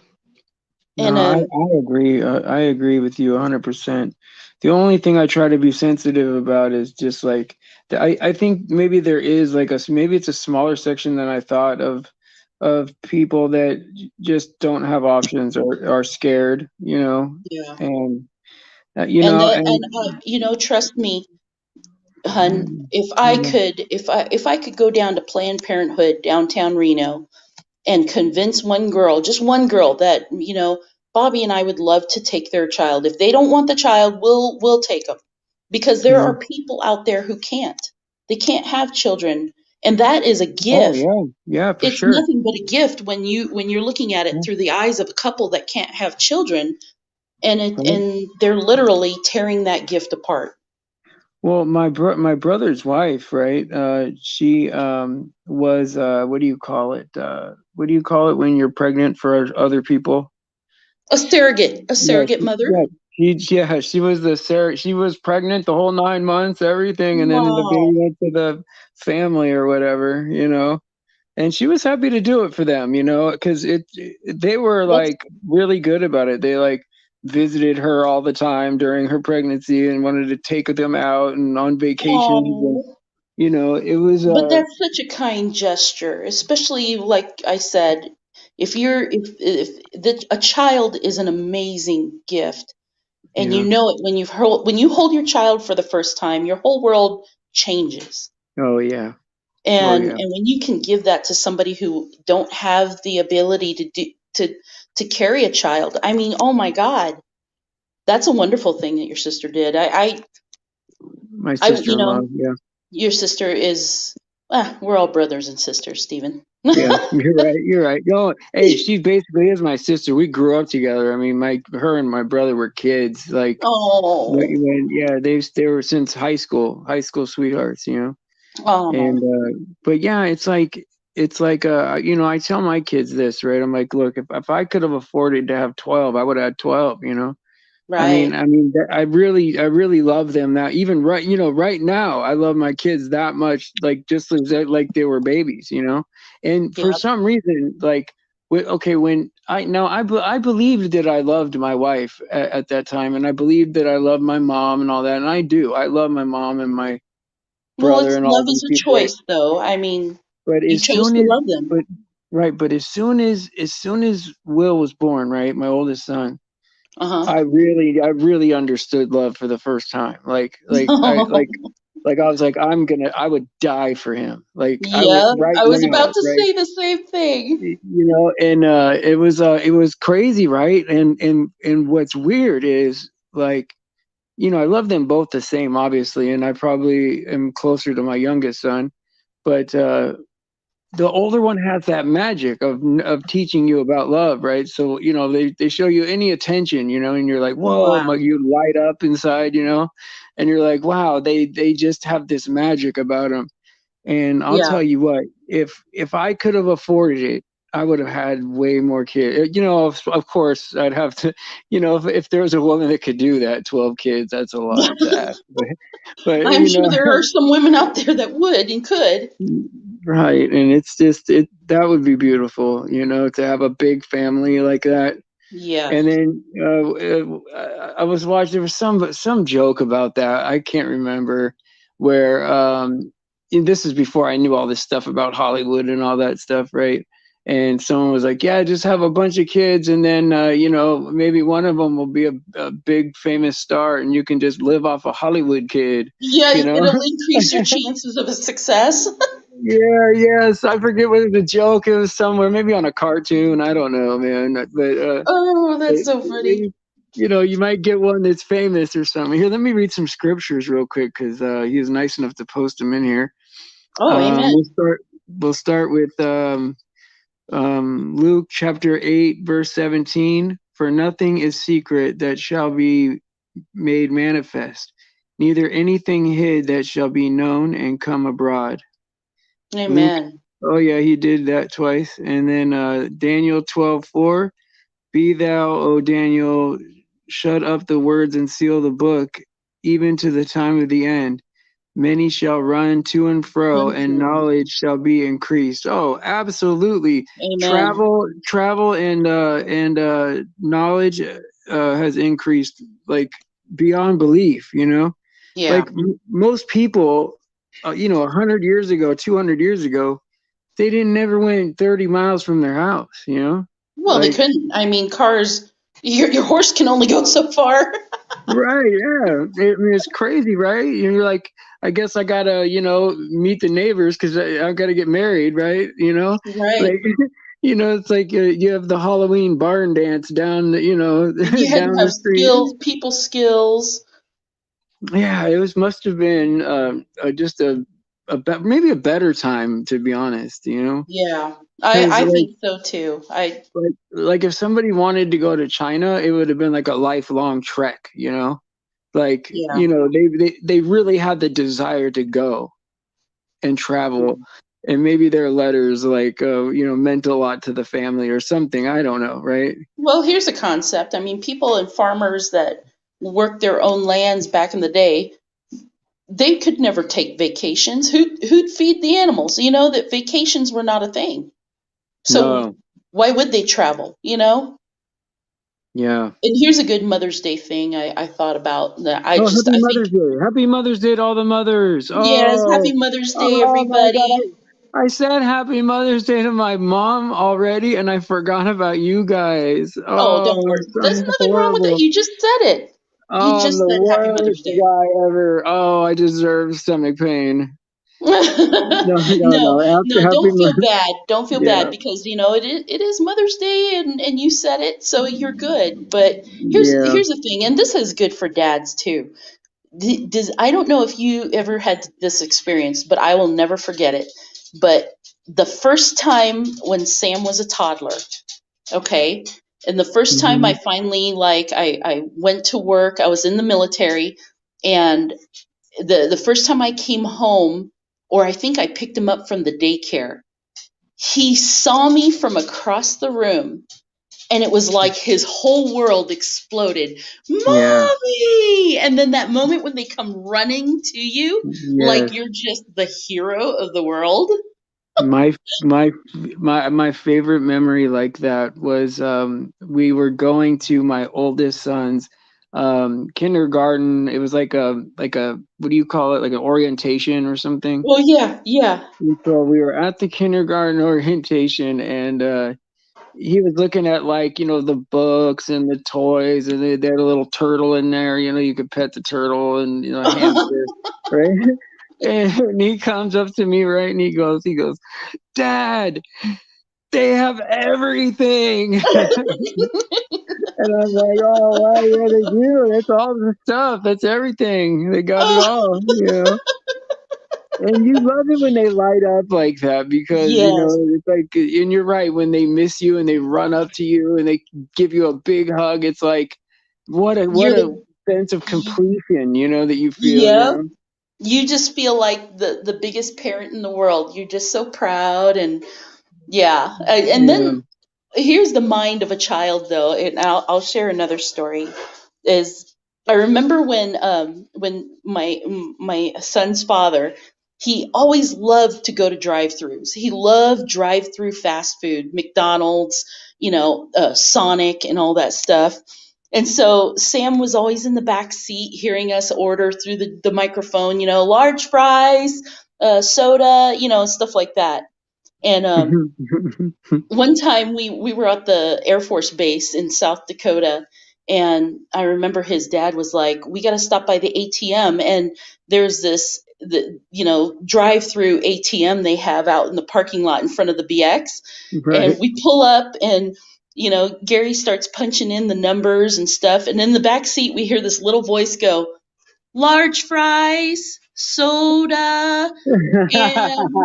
S1: No,
S2: And
S1: I agree. I agree with you 100%. The only thing I try to be sensitive about is just like I think maybe there is like maybe it's a smaller section than I thought of people that just don't have options or are scared,
S2: yeah,
S1: and
S2: and
S1: and
S2: trust me, hun. If I
S1: yeah,
S2: could, if I could go down to Planned Parenthood downtown Reno and convince one girl, just one girl, that Bobby and I would love to take their child. If they don't want the child, we'll take them, because there
S1: yeah.
S2: are people out there who can't. They can't have children, and that is a
S1: Oh
S2: gift.
S1: yeah, yeah, for
S2: It's
S1: sure.
S2: nothing but a gift when you're looking at it
S1: Yeah.
S2: through the eyes of a couple that can't have children,
S1: Right.
S2: and they're literally tearing that gift apart.
S1: Well, my brother's wife, right? She was what do you call it? What do you call it when you're pregnant for other people?
S2: A
S1: Yeah,
S2: surrogate mother.
S1: yeah. She was the Sarah. She was pregnant the whole 9 months, everything, and then the baby
S2: Wow,
S1: went to the family or whatever, and she was happy to do it for them, because they were
S2: that's
S1: like really good about it. They like visited her all the time during her pregnancy and wanted to take them out and on vacations, and
S2: oh.
S1: it was
S2: But that's such a kind gesture, especially like I said, if a child is an amazing gift, and you
S1: yeah.
S2: know it when you hold your child for the first time, your whole world changes.
S1: Oh yeah. Oh
S2: And
S1: yeah.
S2: and when you can give that to somebody who don't have the ability to carry a child, I mean, oh my God, that's a wonderful thing that your sister did.
S1: My
S2: I you
S1: sister-in-law.
S2: know,
S1: Yeah.
S2: your sister is, we're all brothers and sisters, Stephen.
S1: Yeah, you're right. You're right. No, hey, she basically is my sister. We grew up together. I mean, her and my brother were kids. Like,
S2: Oh,
S1: yeah, they were since high school sweethearts. And
S2: oh,
S1: but yeah, it's like. it's like I tell my kids this, right? I'm like, look, if I could have afforded to have 12, I would have had 12, you know.
S2: Right.
S1: I really love them now. Even right now, I love my kids that much, like just like they were babies, you know. And for
S2: Yep.
S1: some reason, like, okay, when I believed that I loved my wife at that time, and I believed that I loved my mom and all that, and I do. I love my mom and my
S2: Well,
S1: brother
S2: it's
S1: and all
S2: love
S1: these
S2: is a
S1: people, right?
S2: choice, though. I mean,
S1: But
S2: you
S1: as
S2: chose
S1: soon
S2: to
S1: as,
S2: love them.
S1: but right, but as soon as Will was born, right, my oldest son.
S2: Uh-huh.
S1: I really understood love for the first time. Like I was like, I would die for him. Like I would
S2: Yeah,
S1: right
S2: I was about
S1: now,
S2: to
S1: right?
S2: say the same thing.
S1: And it was crazy, right? And what's weird is, like, I love them both the same, obviously, and I probably am closer to my youngest son, but the older one has that magic of teaching you about love, right? So they show you any attention, and you're like, whoa,
S2: Wow.
S1: you light up inside, and you're like, wow, they just have this magic about them. And I'll
S2: Yeah.
S1: tell you what, if I could have afforded it, I would have had way more kids. Of course, I'd have to, if there was a woman that could do that, 12 kids, that's a lot to ask. But
S2: I'm sure there are some women out there that would and could.
S1: right, and it's just that would be beautiful, to have a big family like that. And
S2: Yes.
S1: then I was watching. There was some joke about that. I can't remember where. And this is before I knew all this stuff about Hollywood and all that stuff, right? And someone was like, "Yeah, just have a bunch of kids, and then maybe one of them will be a big famous star, and you can just live off a Hollywood kid,
S2: Yeah,
S1: you know."
S2: it'll increase your chances of a success.
S1: Yeah, yes. I forget what the joke. It was somewhere, maybe on a cartoon. I don't know, man. But
S2: Oh, that's
S1: it,
S2: so funny.
S1: it, you might get one that's famous or something. Here, let me read some scriptures real quick because he was nice enough to post them in here.
S2: Oh,
S1: Um,
S2: amen.
S1: we'll start. We'll start with Luke chapter 8, verse 17. For nothing is secret that shall be made manifest, neither anything hid that shall be known and come abroad. Luke,
S2: Amen.
S1: oh yeah, he did that twice. And then Daniel 12:4. Be thou, O Daniel, shut up the words and seal the book, even to the time of the end. Many shall run to and fro, and
S2: Wonderful.
S1: knowledge shall be increased. Oh, absolutely.
S2: Amen.
S1: Travel, and knowledge has increased, like, beyond belief.
S2: Yeah.
S1: Like most people, 100 years ago, 200 years ago, they didn't never went 30 miles from their house.
S2: Well, they
S1: Like,
S2: couldn't. I mean, cars, your horse can only go so far.
S1: right, yeah. I mean, it's crazy, right? You're like, I guess I gotta, meet the neighbors because I've got to get married, right?
S2: Right.
S1: Like, it's like you have the Halloween barn dance down,
S2: You had to
S1: down
S2: have
S1: the street.
S2: skills, people skills.
S1: Yeah, it must have been just maybe a better time, to be honest.
S2: Yeah.
S1: Because
S2: I think so too.
S1: like if somebody wanted to go to China, it would have been like a lifelong trek. Like,
S2: Yeah.
S1: they really had the desire to go and travel, and maybe their letters, like, meant a lot to the family or something. I don't know, right?
S2: Well, here's a concept. I mean, people and farmers that worked their own lands back in the day, they could never take vacations. Who'd feed the animals? You know that vacations were not a thing. So
S1: No,
S2: why would they travel? You know?
S1: yeah.
S2: And here's a good Mother's Day thing I thought about that
S1: Oh,
S2: I
S1: happy
S2: think
S1: Mother's Day! Happy Mother's Day to all the mothers!
S2: yes, happy
S1: Oh,
S2: Mother's Day,
S1: oh my God!
S2: everybody.
S1: I said Happy Mother's Day to my mom already, and I forgot about you guys.
S2: Oh,
S1: Oh,
S2: don't worry. There's
S1: I'm
S2: nothing wrong with it.
S1: horrible.
S2: You just said it. You
S1: Oh, I'm
S2: just
S1: the
S2: said happy Mother's
S1: worst
S2: Day.
S1: guy ever. Oh, I deserve stomach pain. No, no,
S2: No,
S1: no.
S2: no,
S1: Happy
S2: don't feel
S1: Mother.
S2: bad. Don't feel bad
S1: Yeah,
S2: because it is Mother's Day and you said it, so you're good. But
S1: yeah.
S2: here's the thing, and this is good for dads too. I don't know if you ever had this experience, but I will never forget it. But the first time when Sam was a toddler, okay, and the first time I
S1: Hmm.
S2: finally I went to work, I was in the military, and the first time I came home, or I think I picked him up from the daycare, He saw me from across the room, and it was like his whole world exploded.
S1: Yeah.
S2: Mommy! And then that moment when they come running to you, like
S1: Yes.
S2: you're just the hero of the world.
S1: My favorite memory like that was we were going to my oldest son's kindergarten. It was like a what do you call it? Like an orientation or something.
S2: Well, yeah, yeah.
S1: And so we were at the kindergarten orientation, and he was looking at like the books and the toys, and they had a little turtle in there. You could pet the turtle, and a hamster, right? And he comes up to me, right, and he goes, Dad, they have everything. And I'm like, oh, wow, yeah, they do. That's all the stuff. That's everything. They got it
S2: Oh,
S1: all. And you love it when they light up like that because,
S2: yes.
S1: it's like, and you're right, when they miss you and they run up to you and they give you a big hug, it's like, what
S2: You're
S1: a
S2: the,
S1: sense of completion, that you
S2: yeah.
S1: feel.
S2: You just feel like the biggest parent in the world. You're just so proud, and yeah. And
S1: Yeah.
S2: then here's the mind of a child, though, and I'll share another story. Is I remember when my son's father, he always loved to go to drive-throughs. He loved drive-through fast food, McDonald's, Sonic, and all that stuff. And so Sam was always in the back seat, hearing us order through the microphone, large fries, soda, stuff like that. And one time we were at the Air Force Base in South Dakota, and I remember his dad was like, "We got to stop by the ATM." And there's this drive through ATM they have out in the parking lot in front of the BX, and
S1: Right.
S2: we pull up, and Gary starts punching in the numbers and stuff, and in the back seat we hear this little voice go, "Large fries, soda." And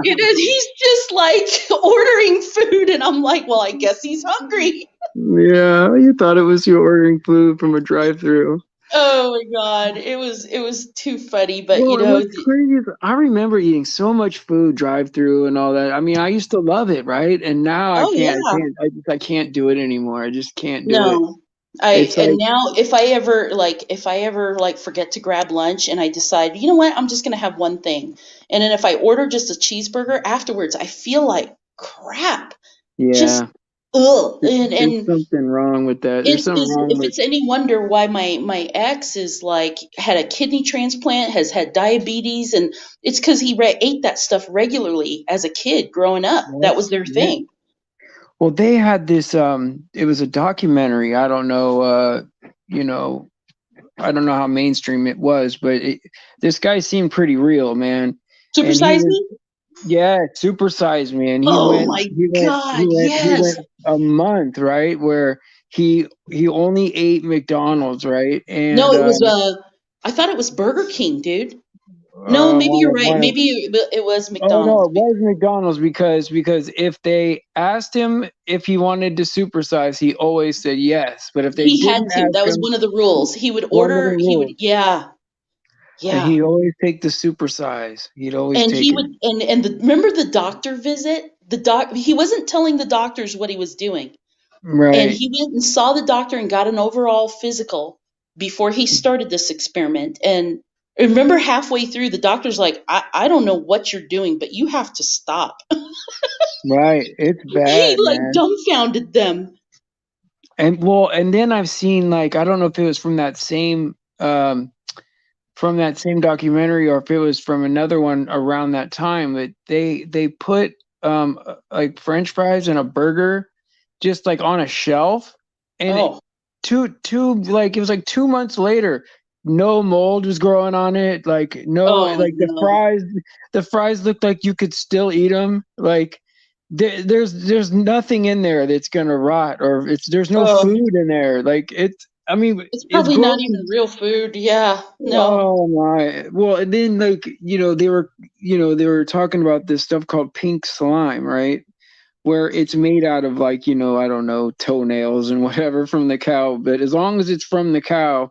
S2: he's just like ordering food, and I'm like, well, I guess he's hungry.
S1: Yeah, you thought it was you ordering food from a drive-through.
S2: Oh my god, it was too funny, but
S1: Well, what's crazy is I remember eating so much food drive-through and all that. I mean, I used to love it, right? And now I
S2: oh
S1: can't, I
S2: yeah,
S1: can't, I can't do it anymore. I just can't do it.
S2: no. I
S1: It's
S2: and
S1: like,
S2: now if I ever forget to grab lunch and I decide, you know what, I'm just gonna have one thing. And then if I order just a cheeseburger afterwards, I feel like crap. Just
S1: yeah,
S2: ugh.
S1: there's
S2: And
S1: something wrong with that. There's
S2: it
S1: something
S2: is,
S1: wrong
S2: if
S1: with,
S2: it's any wonder why my ex is like had a kidney transplant, has had diabetes, and it's because he ate that stuff regularly as a kid growing up.
S1: yeah,
S2: That was their
S1: yeah.
S2: thing.
S1: Well, they had this, it was a documentary. I don't know, you know, I don't know how mainstream it was, but this guy seemed pretty real, man. And he
S2: Supersize
S1: was,
S2: me?
S1: yeah, supersized me, and he
S2: Oh
S1: went,
S2: my
S1: he went, he
S2: God,
S1: went, he
S2: yes.
S1: went a month, right, where he only ate McDonald's, right,
S2: No,
S1: and
S2: it was I thought it was Burger King, dude. No, maybe you're right.
S1: one of,
S2: Maybe it was
S1: oh no,
S2: McDonald's.
S1: it was McDonald's because if they asked him if he wanted to supersize, he always said yes, but if they
S2: He had
S1: didn't
S2: to.
S1: ask
S2: That was
S1: him,
S2: one of the rules. He would
S1: one of the
S2: order,
S1: rules,
S2: yeah,
S1: and
S2: yeah.
S1: he'd always take the supersize. He'd always
S2: And he
S1: take it,
S2: would, remember the doctor visit? He wasn't telling the doctors what he was doing. And
S1: right.
S2: he went and saw the doctor and got an overall physical before he started this experiment. And remember, halfway through, the doctor's like, I don't know what you're doing, but you have to stop.
S1: Right, it's
S2: He
S1: bad,
S2: like
S1: man.
S2: dumbfounded them.
S1: And well, and then I've seen like I don't know if it was from that same documentary or if it was from another one around that time, but they put like French fries and a burger just like on a shelf, and
S2: Oh,
S1: two like it was like 2 months later, no mold was growing on it, like no,
S2: oh
S1: like
S2: no.
S1: the fries looked like you could still eat them, like there's nothing in there that's gonna rot, or there's no
S2: Oh,
S1: food in there, like it's, I mean,
S2: it's
S1: it's
S2: probably not
S1: gross.
S2: even real food. Yeah, no.
S1: Oh my. Well, and then like, they were talking about this stuff called pink slime, right? Where it's made out of like, I don't know, toenails and whatever from the cow, but as long as it's from the cow,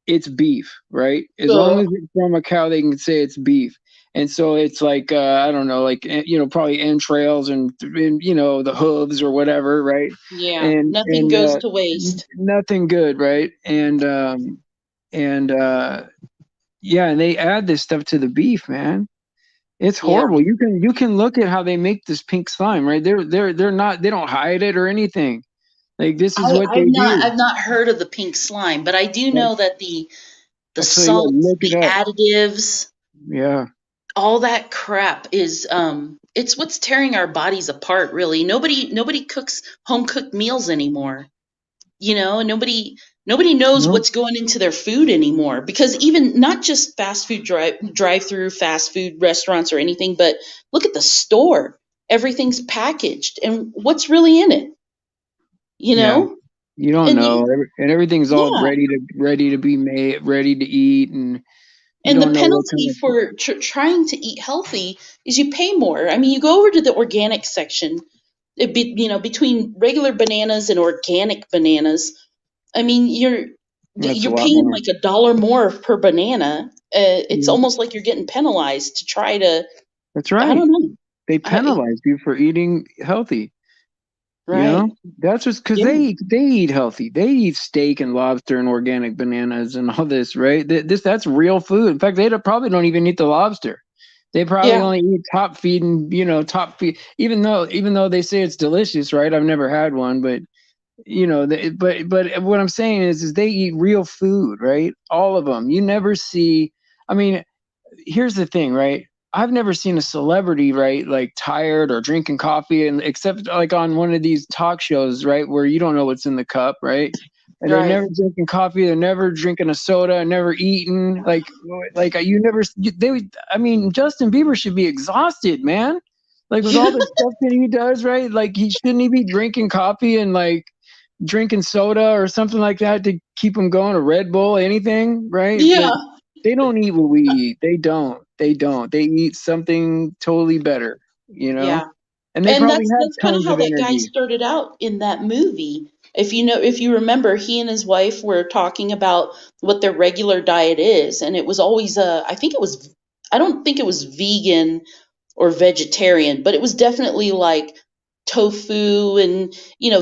S1: it's beef, right? As long
S2: Ugh.
S1: as it's from a cow, they can say it's beef. and so it's like I don't know, like probably entrails and the hooves or whatever, right?
S2: Yeah,
S1: And
S2: nothing goes to waste.
S1: nothing good, right? And yeah, and they add this stuff to the beef, man. It's
S2: Yeah.
S1: horrible. You can look at how they make this pink slime, right? They're not, they don't hide it or anything. Like this is what they do.
S2: I've not heard of the pink slime, but I do
S1: Like,
S2: know that the
S1: I'll tell you what,
S2: salts,
S1: look it
S2: the
S1: up.
S2: additives,
S1: Yeah.
S2: all that crap is it's what's tearing our bodies apart, really. Nobody cooks home cooked meals anymore. Nobody knows
S1: No,
S2: what's going into their food anymore, because even not just fast food drive through fast food restaurants or anything, but look at the store. Everything's packaged, and what's really in it, you
S1: yeah.
S2: know?
S1: You don't
S2: And
S1: know. And everything's all
S2: yeah,
S1: ready to be made, ready to eat, and you
S2: and the
S1: don't know what kind
S2: penalty
S1: of.
S2: for trying to eat healthy is you pay more. I mean, you go over to the organic section, between regular bananas and organic bananas. I mean,
S1: That's a
S2: you're
S1: lot
S2: paying
S1: more.
S2: like $1 more per banana. It's
S1: Yeah,
S2: almost like you're getting penalized to try to.
S1: that's
S2: I
S1: right.
S2: don't know.
S1: They
S2: I,
S1: penalize you for eating healthy. You
S2: right?
S1: know, that's just because
S2: Yeah.
S1: they eat healthy. They eat steak and lobster and organic bananas and all this, right? That's real food. In fact, probably don't even eat the lobster. They probably
S2: Yeah.
S1: only eat top feed and top feed. Even though they say it's delicious, right? I've never had one, but but what I'm saying is they eat real food, right? All of them. You never see. I mean, here's the thing, right? I've never seen a celebrity, right, like tired or drinking coffee, and except like on one of these talk shows, right, where you don't know what's in the cup, right? And they're
S2: Right.
S1: never drinking coffee, they're never drinking a soda, never eating. Like you never. I mean, Justin Bieber should be exhausted, man. Like with all the stuff that he does, right? Like he be drinking coffee and like drinking soda or something like that to keep him going, a Red Bull, anything, right?
S2: Yeah.
S1: But they don't eat what we eat. They don't. They don't. They eat something totally better, you know?
S2: Yeah.
S1: And they
S2: And
S1: probably have
S2: that's kind of
S1: tons
S2: how
S1: of
S2: that guy
S1: energy.
S2: started out in that movie. If you remember, he and his wife were talking about what their regular diet is, and it was always I don't think it was vegan or vegetarian, but it was definitely like tofu and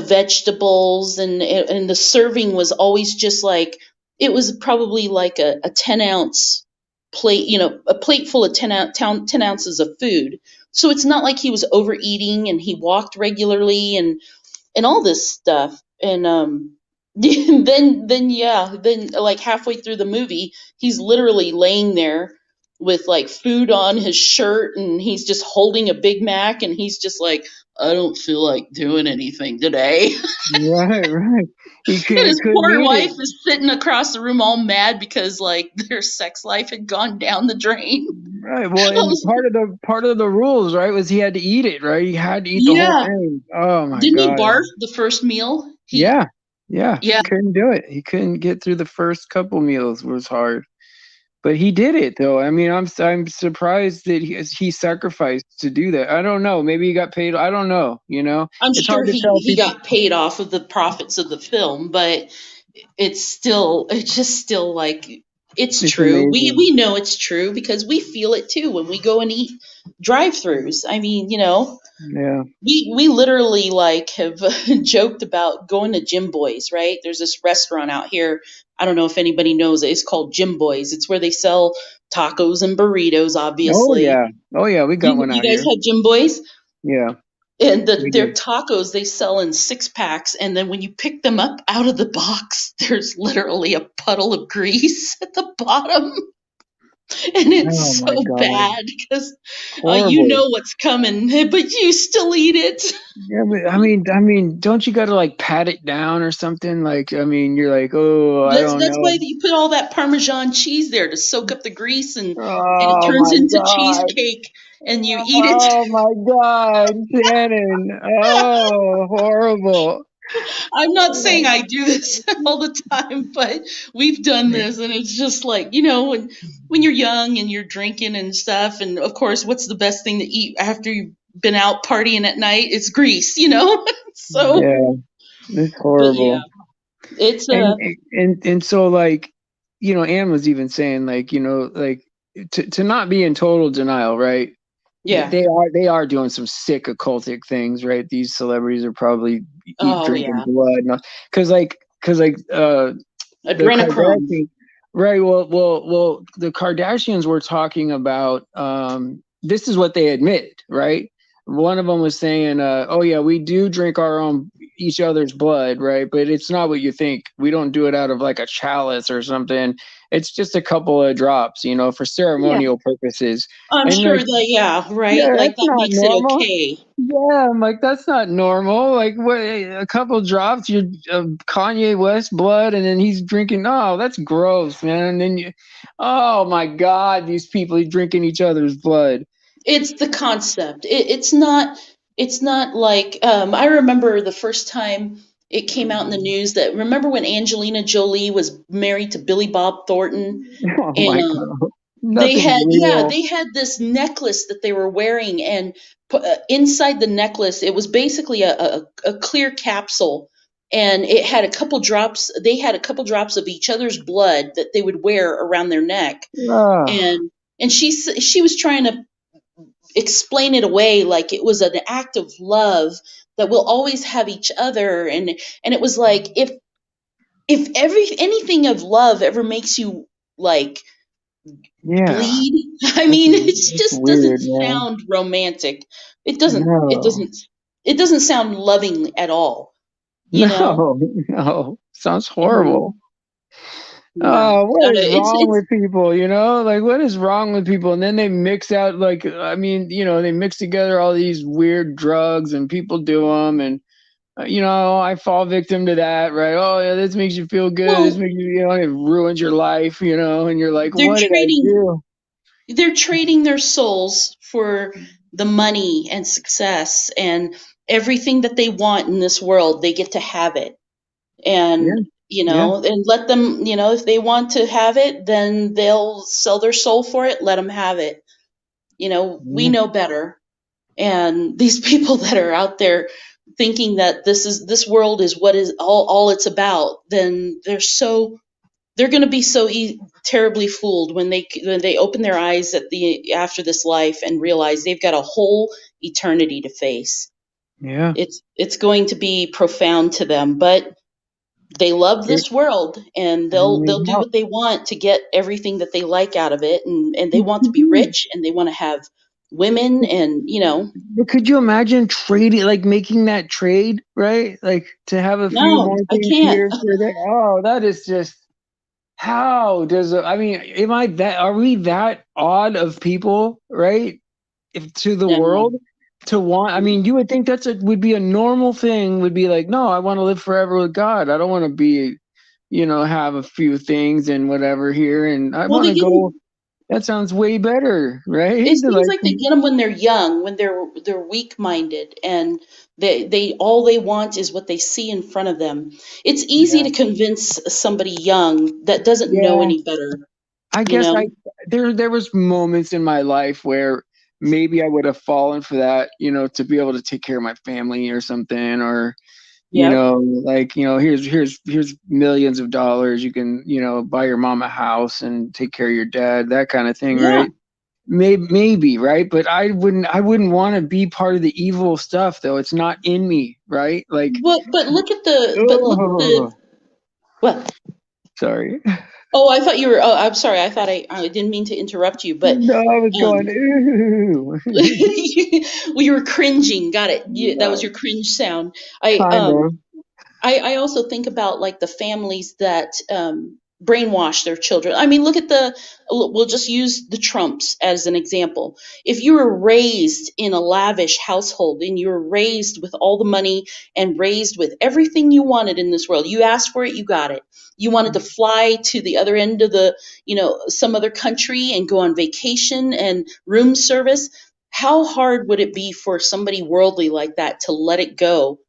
S2: vegetables, and the serving was always just like, it was probably like a 10-ounce plate, a plate full of 10 ounces of food. So it's not like he was overeating, and he walked regularly and all this stuff. And then like halfway through the movie, he's literally laying there with like food on his shirt, and he's just holding a Big Mac, and he's just like, I don't feel like doing anything today.
S1: Right, right.
S2: And his
S1: Couldn't
S2: poor
S1: eat
S2: wife
S1: it.
S2: is sitting across the room all mad because like their sex life had gone down the drain.
S1: Right. Well, and part of the rules, right, was he had to eat it, right? He had to eat the whole
S2: Yeah.
S1: thing. Oh my
S2: Didn't he
S1: God.
S2: barf the first meal?
S1: Yeah. Yeah.
S2: Yeah,
S1: He couldn't do it. He couldn't get through the first couple meals. It was hard. But he did it though. I mean, I'm surprised that he sacrificed to do that. I don't know. Maybe he got paid. I don't know.
S2: I'm
S1: It's
S2: sure
S1: hard to tell
S2: he
S1: people.
S2: got paid off of the profits of the film, but it's just still like, it's
S1: It's
S2: true.
S1: amazing.
S2: We know it's true because we feel it too when we go and eat drive-throughs. I mean,
S1: Yeah.
S2: we literally like have joked about going to Jim Boy's, right? There's this restaurant out here. I don't know if anybody knows it. It's called Jim Boy's. It's where they sell tacos and burritos,
S1: Oh
S2: obviously.
S1: yeah. Oh yeah. We got one
S2: You
S1: out
S2: guys
S1: here.
S2: have Jim Boy's?
S1: Yeah,
S2: And
S1: we
S2: their
S1: do.
S2: tacos they sell in 6 packs, and then when you pick them up out of the box, there's literally a puddle of grease at the bottom, and
S1: Oh
S2: it's
S1: my
S2: so
S1: God.
S2: bad because you
S1: Horrible.
S2: know what's coming, but you still eat it.
S1: Yeah, but I mean, don't you got to like pat it down or something? Like, I mean, you're like, oh, I don't
S2: That's why
S1: know.
S2: you put all that Parmesan cheese there to soak up the grease, and it
S1: Oh
S2: turns
S1: my
S2: into
S1: God.
S2: cheesecake, and you eat it.
S1: Oh my God, Shannon. Oh, horrible.
S2: I'm not saying I do this all the time, but we've done this, and it's just like, when you're young and you're drinking and stuff, and of course, what's the best thing to eat after you've been out partying at night? It's grease. So,
S1: Yeah, it's
S2: but yeah,
S1: horrible.
S2: it's
S1: And so like, Anne was even saying like, like to not be in total denial, right?
S2: Yeah.
S1: They are doing some sick occultic things, right? These celebrities are probably
S2: Oh
S1: drinking
S2: yeah.
S1: blood, because the
S2: Adrenochrome.
S1: Kardashians, right? Well, the Kardashians were talking about this is what they admit, right? One of them was saying, "Oh yeah, we do drink our own each other's blood, right? But it's not what you think. We don't do it out of like a chalice or something. It's just a couple of drops, for
S2: Yeah.
S1: ceremonial purposes."
S2: I'm
S1: And
S2: sure
S1: like,
S2: that, yeah,
S1: yeah,
S2: right? Like
S1: that's
S2: that
S1: not
S2: makes it
S1: normal.
S2: okay.
S1: Yeah, I'm like, that's not normal. Like, what? A couple drops, your Kanye West blood, and then he's drinking. Oh, that's gross, man. And then oh my God, these people drinking each other's blood.
S2: It's the concept. It's not like I remember the first time it came out in the news that remember when Angelina Jolie was married to Billy Bob Thornton
S1: Oh
S2: and
S1: my God,
S2: they
S1: nothing's
S2: had, yeah,
S1: real.
S2: they had this necklace that they were wearing, and inside the necklace it was basically a clear capsule, and it had a couple drops. They had a couple drops of each other's blood that they would wear around their neck,
S1: Oh,
S2: and she was trying to explain it away like it was an act of love that we'll always have each other, and it was like if every anything of love ever makes you like
S1: yeah,
S2: bleed. I
S1: that's
S2: mean, it
S1: that's
S2: just doesn't
S1: weird, man.
S2: sound romantic. It doesn't it
S1: No,
S2: doesn't it doesn't sound loving at all, you know?
S1: no, no. Sounds horrible.
S2: Mhm. Yeah.
S1: Oh, what is wrong
S2: It's
S1: with people? Like what is wrong with people? And then they mix out, like, I mean, they mix together all these weird drugs, and people do them, and I fall victim to that, right? Oh yeah, this makes you feel good. This
S2: well,
S1: makes you, it ruins your life, and you're like,
S2: they're
S1: what did I
S2: trading
S1: do?
S2: they're trading their souls for the money and success and everything that they want in this world. They get to have it.
S1: Yeah,
S2: And
S1: yeah,
S2: and let them, if they want to have it, then they'll sell their soul for it. Let them have it. We
S1: yeah,
S2: know better. And these people that are out there thinking that this world is what is all it's about, then they're going to be so terribly fooled when they open their eyes at the after this life and realize they've got a whole eternity to face.
S1: yeah.
S2: It's going to be profound to them, but they love
S1: It,
S2: this world, and they'll
S1: no
S2: do
S1: doubt.
S2: what they want to get everything that they like out of it, and they want to be rich, and they want to have women, and
S1: But could you imagine trading, like making that trade, right? Like to have a few
S2: no,
S1: more
S2: I
S1: things
S2: can't.
S1: here for there. Oh, that is just how does I mean, are we that odd of people, right? If to the
S2: No.
S1: world to want, I mean, you would think would be a normal thing, would be like, no, I want to live forever with God. I don't want to be, have a few things and whatever here, and I
S2: Well,
S1: want
S2: they
S1: to
S2: get
S1: go. That sounds way better, right?
S2: it seems
S1: Like,
S2: like they get them when they're young, when they're weak minded, and they all they want is what they see in front of them. It's easy
S1: yeah,
S2: to convince somebody young that doesn't know
S1: yeah.
S2: any better,
S1: I
S2: you
S1: guess
S2: know.
S1: there was moments in my life where maybe I would have fallen for that, to be able to take care of my family or something, or
S2: Yep.
S1: like, here's millions of dollars. You can, buy your mom a house and take care of your dad, that kind of thing,
S2: Yeah.
S1: right? Maybe, right? But I wouldn't want to be part of the evil stuff, though. It's not in me, right? Like,
S2: But look at the
S1: oh,
S2: what?
S1: sorry.
S2: Oh, I thought you were. Oh, I'm sorry. I didn't mean to interrupt you, but
S1: No, I was going,
S2: um,
S1: ooh.
S2: well, you were cringing. Got it. That was
S1: Uh,
S2: your cringe sound. I
S1: kind
S2: um
S1: of.
S2: I also think about like the families that brainwash their children. I mean, look at we'll just use the Trumps as an example. If you were raised in a lavish household and you were raised with all the money and raised with everything you wanted in this world, you asked for it, you got it. You wanted to fly to the other end of some other country and go on vacation and room service. How hard would it be for somebody worldly like that to let it go,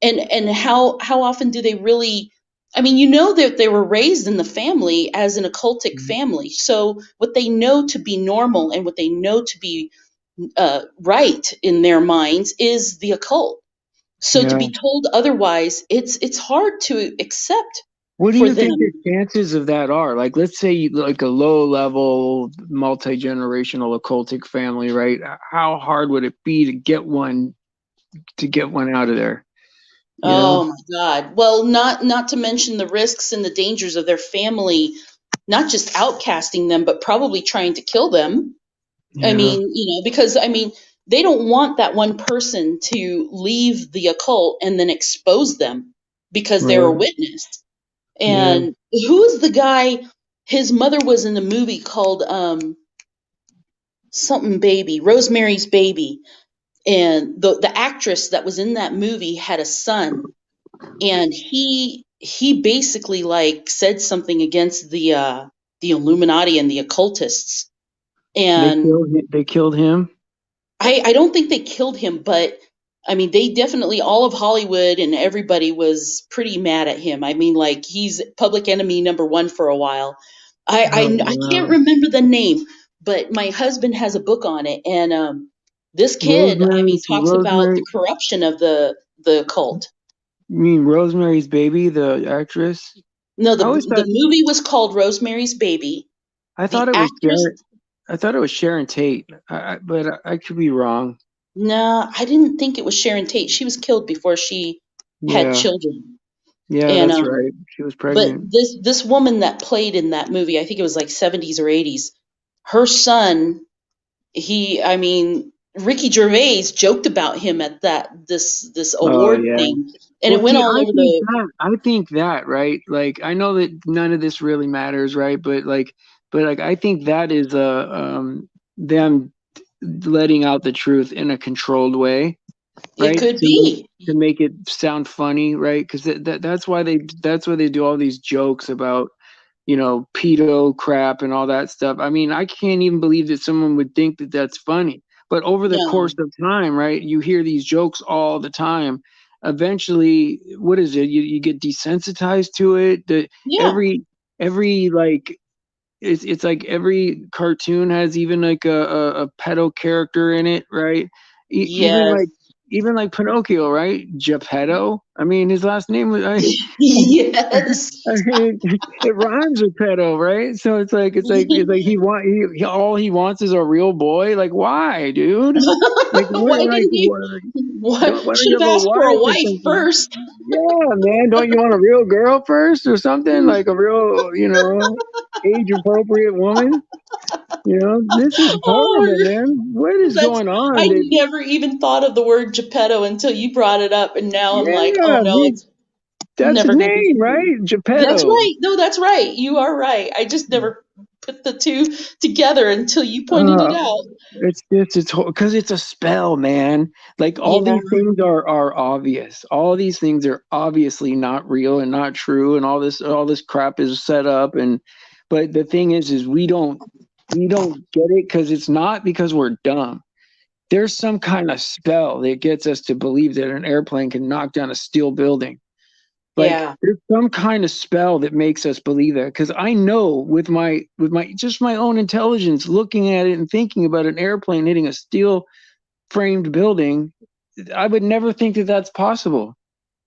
S2: and how often do they really, I mean, that they were raised in the family as an occultic family, so what they know to be normal and what they know to be right in their minds is the occult. So to
S1: Yeah.
S2: be told otherwise, it's hard to accept.
S1: What do
S2: for
S1: you think the
S2: them.
S1: chances of that are? Like, let's say like a low level, multi generational occultic family, right? How hard would it be to get one out of there? You know?
S2: Oh my God. Well, not to mention the risks and the dangers of their family, not just outcasting them, but probably trying to kill them. I
S1: Yeah.
S2: mean, because I mean, they don't want that one person to leave the occult and then expose them because they're a
S1: Right.
S2: witness.
S1: Yeah.
S2: And who's the guy? His mother was in a movie called something baby, Rosemary's Baby, and the actress that was in that movie had a son, and he basically like said something against the Illuminati and the occultists. And
S1: They killed him.
S2: I don't think they killed him, but I mean, they definitely, all of Hollywood and everybody was pretty mad at him. I mean, like, he's public enemy number one for a while.
S1: Oh
S2: I can't
S1: wow.
S2: remember the name, but my husband has a book on it. And this kid, I mean, talks about the
S1: Rosemary,
S2: corruption of the cult.
S1: you mean Rosemary's Baby, the actress?
S2: No,
S1: I always
S2: the
S1: thought
S2: movie was called Rosemary's Baby.
S1: I thought
S2: The
S1: it was
S2: actress,
S1: Sharon. I thought it was Sharon Tate, but I could be wrong.
S2: nah, I didn't think it was Sharon Tate. She was killed before she had
S1: Yeah,
S2: children.
S1: yeah,
S2: And
S1: that's right. She was
S2: but
S1: pregnant.
S2: this woman that played in that movie, I think it was like 70s or 80s, her son, I mean, Ricky Gervais joked about him at this
S1: Oh
S2: award
S1: yeah.
S2: thing, and it
S1: Well,
S2: went
S1: see,
S2: all over the.
S1: I think that, right? Like, I know that none of this really matters, right? But like, I think that is them letting out the truth in a controlled way,
S2: It
S1: right?
S2: could be.
S1: To make it sound funny, right? Because that's why they do all these jokes about pedo crap and all that stuff. I mean, I can't even believe that someone would think that that's funny. But over the
S2: No.
S1: course of time, right, you hear these jokes all the time. Eventually, what is it? You get desensitized to it.
S2: Yeah.
S1: Every like it's like every cartoon has even like a pedo character in it, right? E- even
S2: Yes.
S1: like even like Pinocchio, right? Geppetto. I mean, his last name was
S2: Yes.
S1: I mean, it rhymes with pedo, right? So it's like all he wants is a real boy. Like, why, dude? Like,
S2: Why didn't he?
S1: why don't
S2: Should
S1: you
S2: have
S1: have a
S2: asked for a
S1: wife or
S2: wife
S1: something?
S2: first.
S1: Yeah, man. Don't you want a real girl first or something? Like a real, age appropriate woman? This is horrible,
S2: Oh,
S1: man. What is
S2: that's.
S1: going
S2: I
S1: on?
S2: never even thought of the word Geppetto until you brought it up, and now I'm like, oh
S1: Yeah,
S2: no, it's
S1: that's his
S2: never going to be
S1: name,
S2: funny.
S1: right?
S2: That's
S1: Geppetto.
S2: right. No, that's right. You are right. I just never put the two together until you pointed it
S1: Uh,
S2: out.
S1: it's because it's a spell, man. Like all
S2: Yeah,
S1: these things are obvious. All these things are obviously not real and not true, and all this crap is set up. And but the thing is we don't get it because it's not because we're dumb. There's some kind of spell that gets us to believe that an airplane can knock down a steel building. Like
S2: yeah,
S1: there's some kind of spell that makes us believe that because I know with my just my own intelligence looking at it and thinking about an airplane hitting a steel framed building, I would never think that that's possible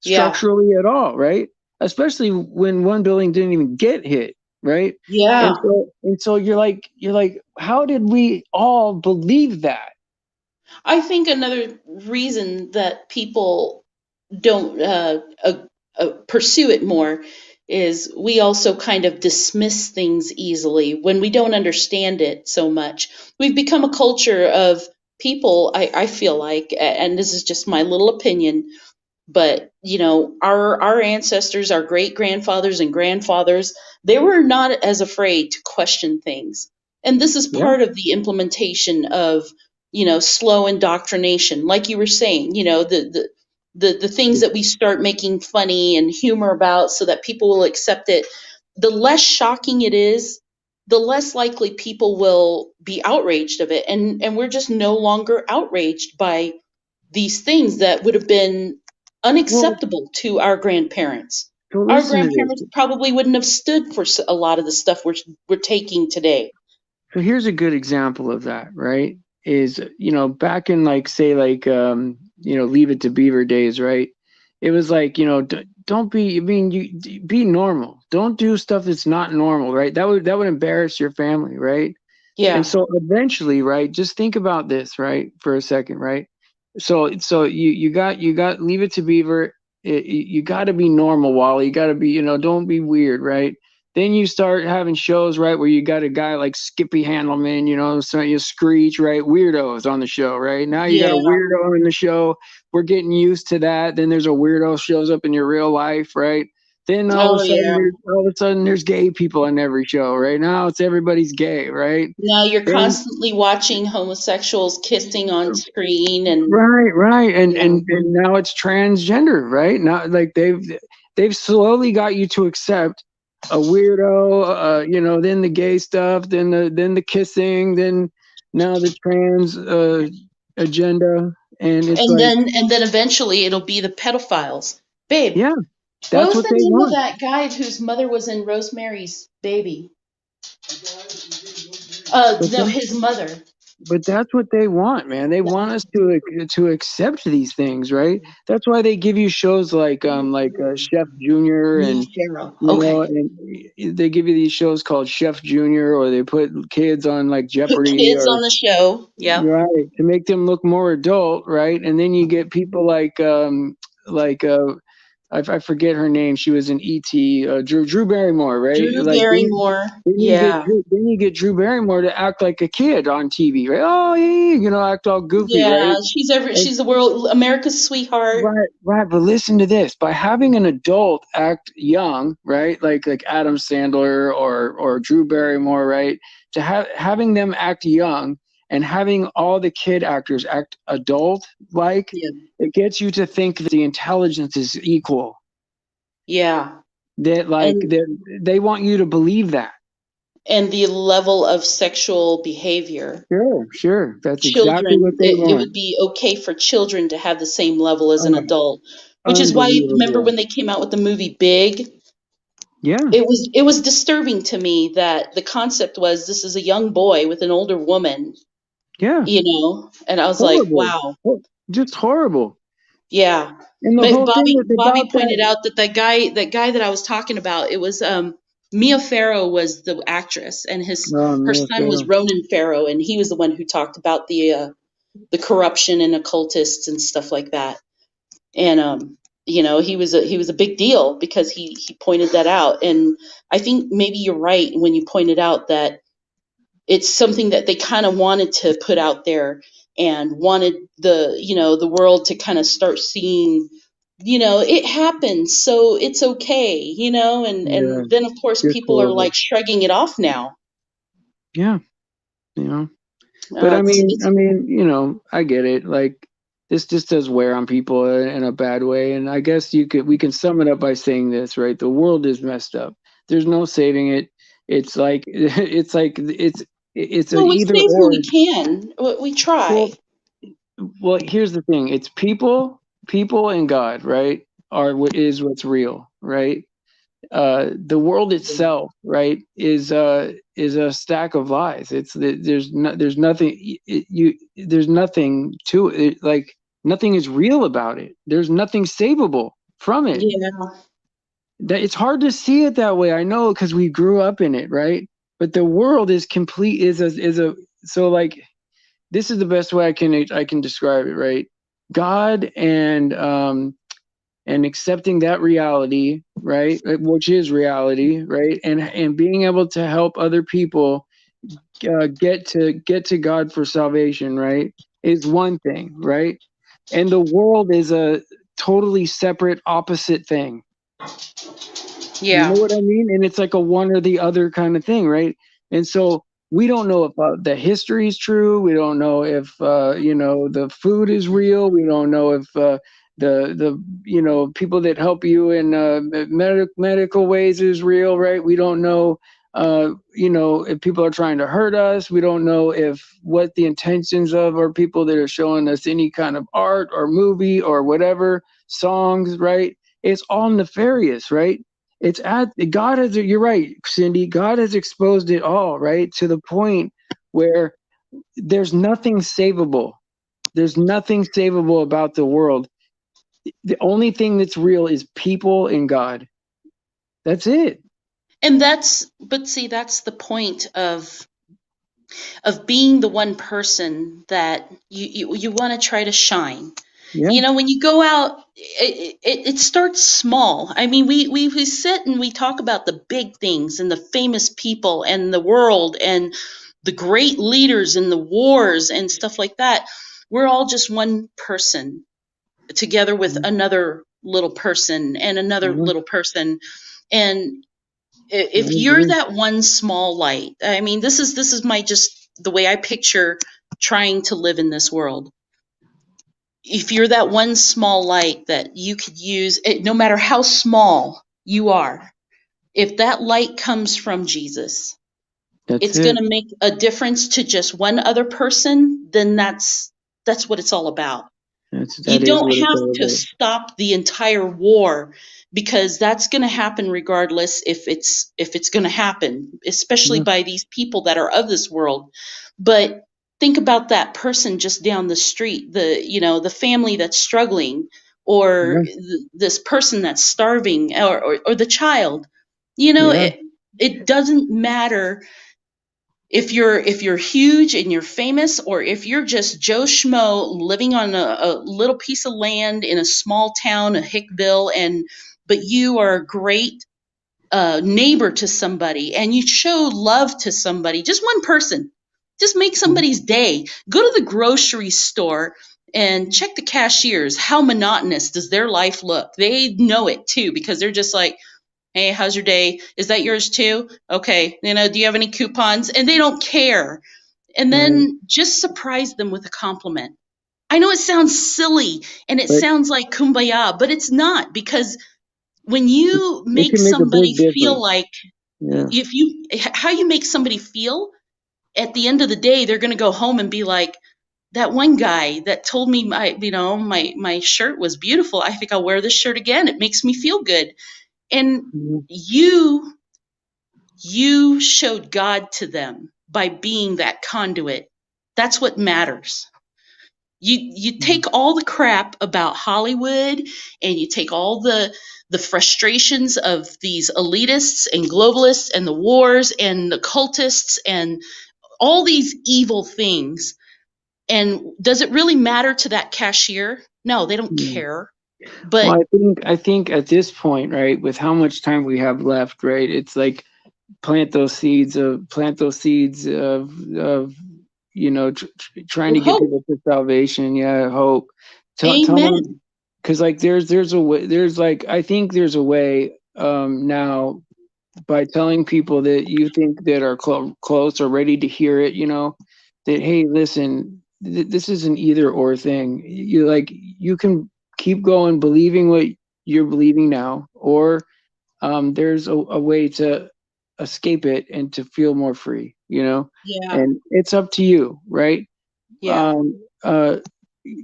S2: yeah,
S1: structurally at all, right? Especially when one building didn't even get hit, right?
S2: yeah.
S1: And so you're like how did we all believe that?
S2: I think another reason that people don't pursue it more is we also kind of dismiss things easily when we don't understand it so much. We've become a culture of people, I feel like, and this is just my little opinion, but our ancestors, our great grandfathers and grandfathers, they were not as afraid to question things, and this is
S1: Yeah.
S2: part of the implementation of slow indoctrination, like you were saying, the things that we start making funny and humor about so that people will accept it. The less shocking it is, the less likely people will be outraged of it, and we're just no longer outraged by these things that would have been
S1: Well,
S2: unacceptable to our grandparents.
S1: so
S2: Our
S1: listen to
S2: grandparents
S1: this.
S2: probably wouldn't have stood for a lot of the stuff we're taking today.
S1: So here's a good example of that, right? Is back in like say like Leave It to Beaver days, right? It was like don't be. I mean, you be normal. Don't do stuff that's not normal, right? That would embarrass your family, right? And
S2: Yeah.
S1: so eventually, right, just think about this, right, for a second, right? So you got Leave It to Beaver. You got to be normal, Wally. You got to be, don't be weird, right? Then you start having shows, right, where you got a guy like Skippy Handelman, so you Screech, right? Weirdos on the show, right? Now you got a
S2: Yeah.
S1: weirdo in the show. We're getting used to that. Then there's a weirdo shows up in your real life, right? Then
S2: Oh yeah.
S1: all of a sudden there's gay people on every show. Right now it's everybody's gay, right?
S2: Now you're
S1: Then
S2: constantly watching homosexuals kissing on screen and
S1: right, and
S2: yeah.
S1: and now it's transgender, right? Now like they've slowly got you to accept a weirdo, then the gay stuff, then the kissing, then now the trans agenda, and it's like,
S2: And then eventually it'll be the pedophiles. Babe,
S1: yeah,
S2: what
S1: that's
S2: was
S1: what
S2: the
S1: they
S2: name of
S1: want.
S2: that guy whose mother was in Rosemary's Baby?
S1: But
S2: No, his mother.
S1: But that's what they want, man. They want us to accept these things, right? That's why they give you shows like Chef Junior,
S2: Mia
S1: and
S2: Farrow. Okay.
S1: they give you these shows called Chef Junior, or they put kids on like
S2: Put
S1: Jeopardy,
S2: kids
S1: or
S2: on the show. Yep.
S1: right, to make them look more adult, right? And then you get people like I forget her name. She was in E.T. Drew Barrymore, right?
S2: Drew
S1: Like
S2: Barrymore.
S1: then you get
S2: Yeah.
S1: Drew Barrymore to act like a kid on TV, right? Oh yeah, act all goofy,
S2: Yeah.
S1: right? And
S2: She's the world America's sweetheart.
S1: right, but listen to this: by having an adult act young, right, like Adam Sandler or Drew Barrymore, right, to having them act young and having all the kid actors act adult, like,
S2: Yeah.
S1: it gets you to think that the intelligence is equal.
S2: Yeah.
S1: That like
S2: And
S1: that they want you to believe that.
S2: the level of sexual behavior.
S1: Sure. That's exactly what
S2: Children,
S1: they
S2: it would
S1: want.
S2: be okay for children to have the same level as an
S1: Oh,
S2: adult, which is why, remember
S1: unbelievable.
S2: when they came out with the movie Big,
S1: Yeah,
S2: it was disturbing to me that the concept was this is a young boy with an older woman,
S1: yeah.
S2: and I was like,
S1: Horrible.
S2: wow.
S1: Just horrible.
S2: Yeah.
S1: And the
S2: But
S1: whole thing
S2: Bobby
S1: was
S2: Bobby
S1: about
S2: pointed
S1: that.
S2: out that that guy that I was talking about, it was Mia Farrow was the actress, and his
S1: Oh,
S2: her
S1: man,
S2: son was
S1: Pharaoh.
S2: Ronan Farrow, and he was the one who talked about the corruption and occultists and stuff like that. And he was a big deal because he pointed that out. And I think maybe you're right when you pointed out that it's something that they kind of wanted to put out there and wanted the world to kind of start seeing, it happens, so it's okay,
S1: Yeah,
S2: and then of course
S1: just
S2: people are
S1: horrible.
S2: like shrugging it off now.
S1: Yeah, you know. But
S2: It's
S1: I get it. Like, this just does wear on people in a bad way. And I guess we can sum it up by saying this, right? The world is messed up. There's no saving it. It's like it's an
S2: Well, we
S1: either
S2: save what
S1: or.
S2: we can. We try.
S1: Well, well, here's the thing. It's people and God, right? Are what is what's real, right? The world itself, right, is a stack of lies. There's nothing, there's nothing to it. Like, nothing is real about it. There's nothing savable from it.
S2: Yeah.
S1: That it's hard to see it that way. I know, because we grew up in it, right? But the world is complete. Is a so like this is the best way I can describe it, right? God and accepting that reality, right, which is reality, right, and being able to help other people get to God for salvation, right, is one thing, right, and the world is a totally separate, opposite thing. You
S2: Yeah.
S1: know what I mean? And it's like a one or the other kind of thing, right? And so we don't know if the history is true. We don't know if the food is real. We don't know if the people that help you in medical ways is real, right? We don't know if people are trying to hurt us. We don't know if what the intentions of are people that are showing us any kind of art or movie or whatever, songs, right? It's all nefarious, right? It's at God has, you're right, Cindy. God has exposed it all, right, to the point where there's nothing savable. There's nothing savable about the world. The only thing that's real is people and God. That's it.
S2: And but see, that's the point of being the one person that you want to try to shine.
S1: Yeah.
S2: When you go out, it starts small. I mean, we sit and we talk about the big things and the famous people and the world and the great leaders and the wars and stuff like that. We're all just one person together with another little person and another
S1: Yeah,
S2: little person. And
S1: I
S2: if you're
S1: agree.
S2: that one small light, I mean, this is my just the way I picture trying to live in this world. If you're that one small light that you could use, no matter how small you are, if that light comes from Jesus,
S1: That's
S2: it's going
S1: it.
S2: to make a difference to just one other person, then that's what it's all about.
S1: That
S2: You
S1: is
S2: don't
S1: what it's
S2: have
S1: all
S2: to
S1: about.
S2: stop the entire war, because that's going to happen regardless if it's going to happen, especially
S1: Yeah.
S2: by these people that are of this world. But think about that person just down the street, the family that's struggling, or
S1: Yeah.
S2: this person that's starving, or the child.
S1: Yeah.
S2: It doesn't matter if you're huge and you're famous, or if you're just Joe Schmo living on a little piece of land in a small town, a Hickville, but you are a great neighbor to somebody, and you show love to somebody, just one person, just make somebody's day. Go to the grocery store and check the cashiers. How monotonous does their life look? They know it too, because they're just like, hey, how's your day? Is that yours too? Okay. Do you have any coupons? And they don't care. And
S1: Right.
S2: then just surprise them with a compliment. I know it sounds silly and it
S1: But
S2: sounds like kumbaya, but it's not, because when
S1: it,
S2: you
S1: it
S2: make
S1: can make a
S2: somebody
S1: big
S2: feel
S1: difference.
S2: like,
S1: Yeah.
S2: how you make somebody feel at the end of the day, they're going to go home and be like, that one guy that told me my shirt was beautiful. I think I'll wear this shirt again. It makes me feel good. And
S1: Yeah.
S2: you you showed God to them by being that conduit. That's what matters. You take all the crap about Hollywood, and you take all the frustrations of these elitists and globalists and the wars and the cultists and all these evil things. And does it really matter to that cashier? No, they don't
S1: Yeah.
S2: care.
S1: Well,
S2: But
S1: I think at this point, right, with how much time we have left, right, it's like plant those seeds of trying to get
S2: hope.
S1: people to salvation. Yeah, hope. Tell
S2: Amen.
S1: them, because like there's a way, there's like I think there's a way now, by telling people that you think that are close or ready to hear it, that hey, listen, this is an either or thing. You can keep going believing what you're believing now, or there's a way to escape it and to feel more free,
S2: Yeah.
S1: and it's up to you, right?
S2: Yeah.
S1: um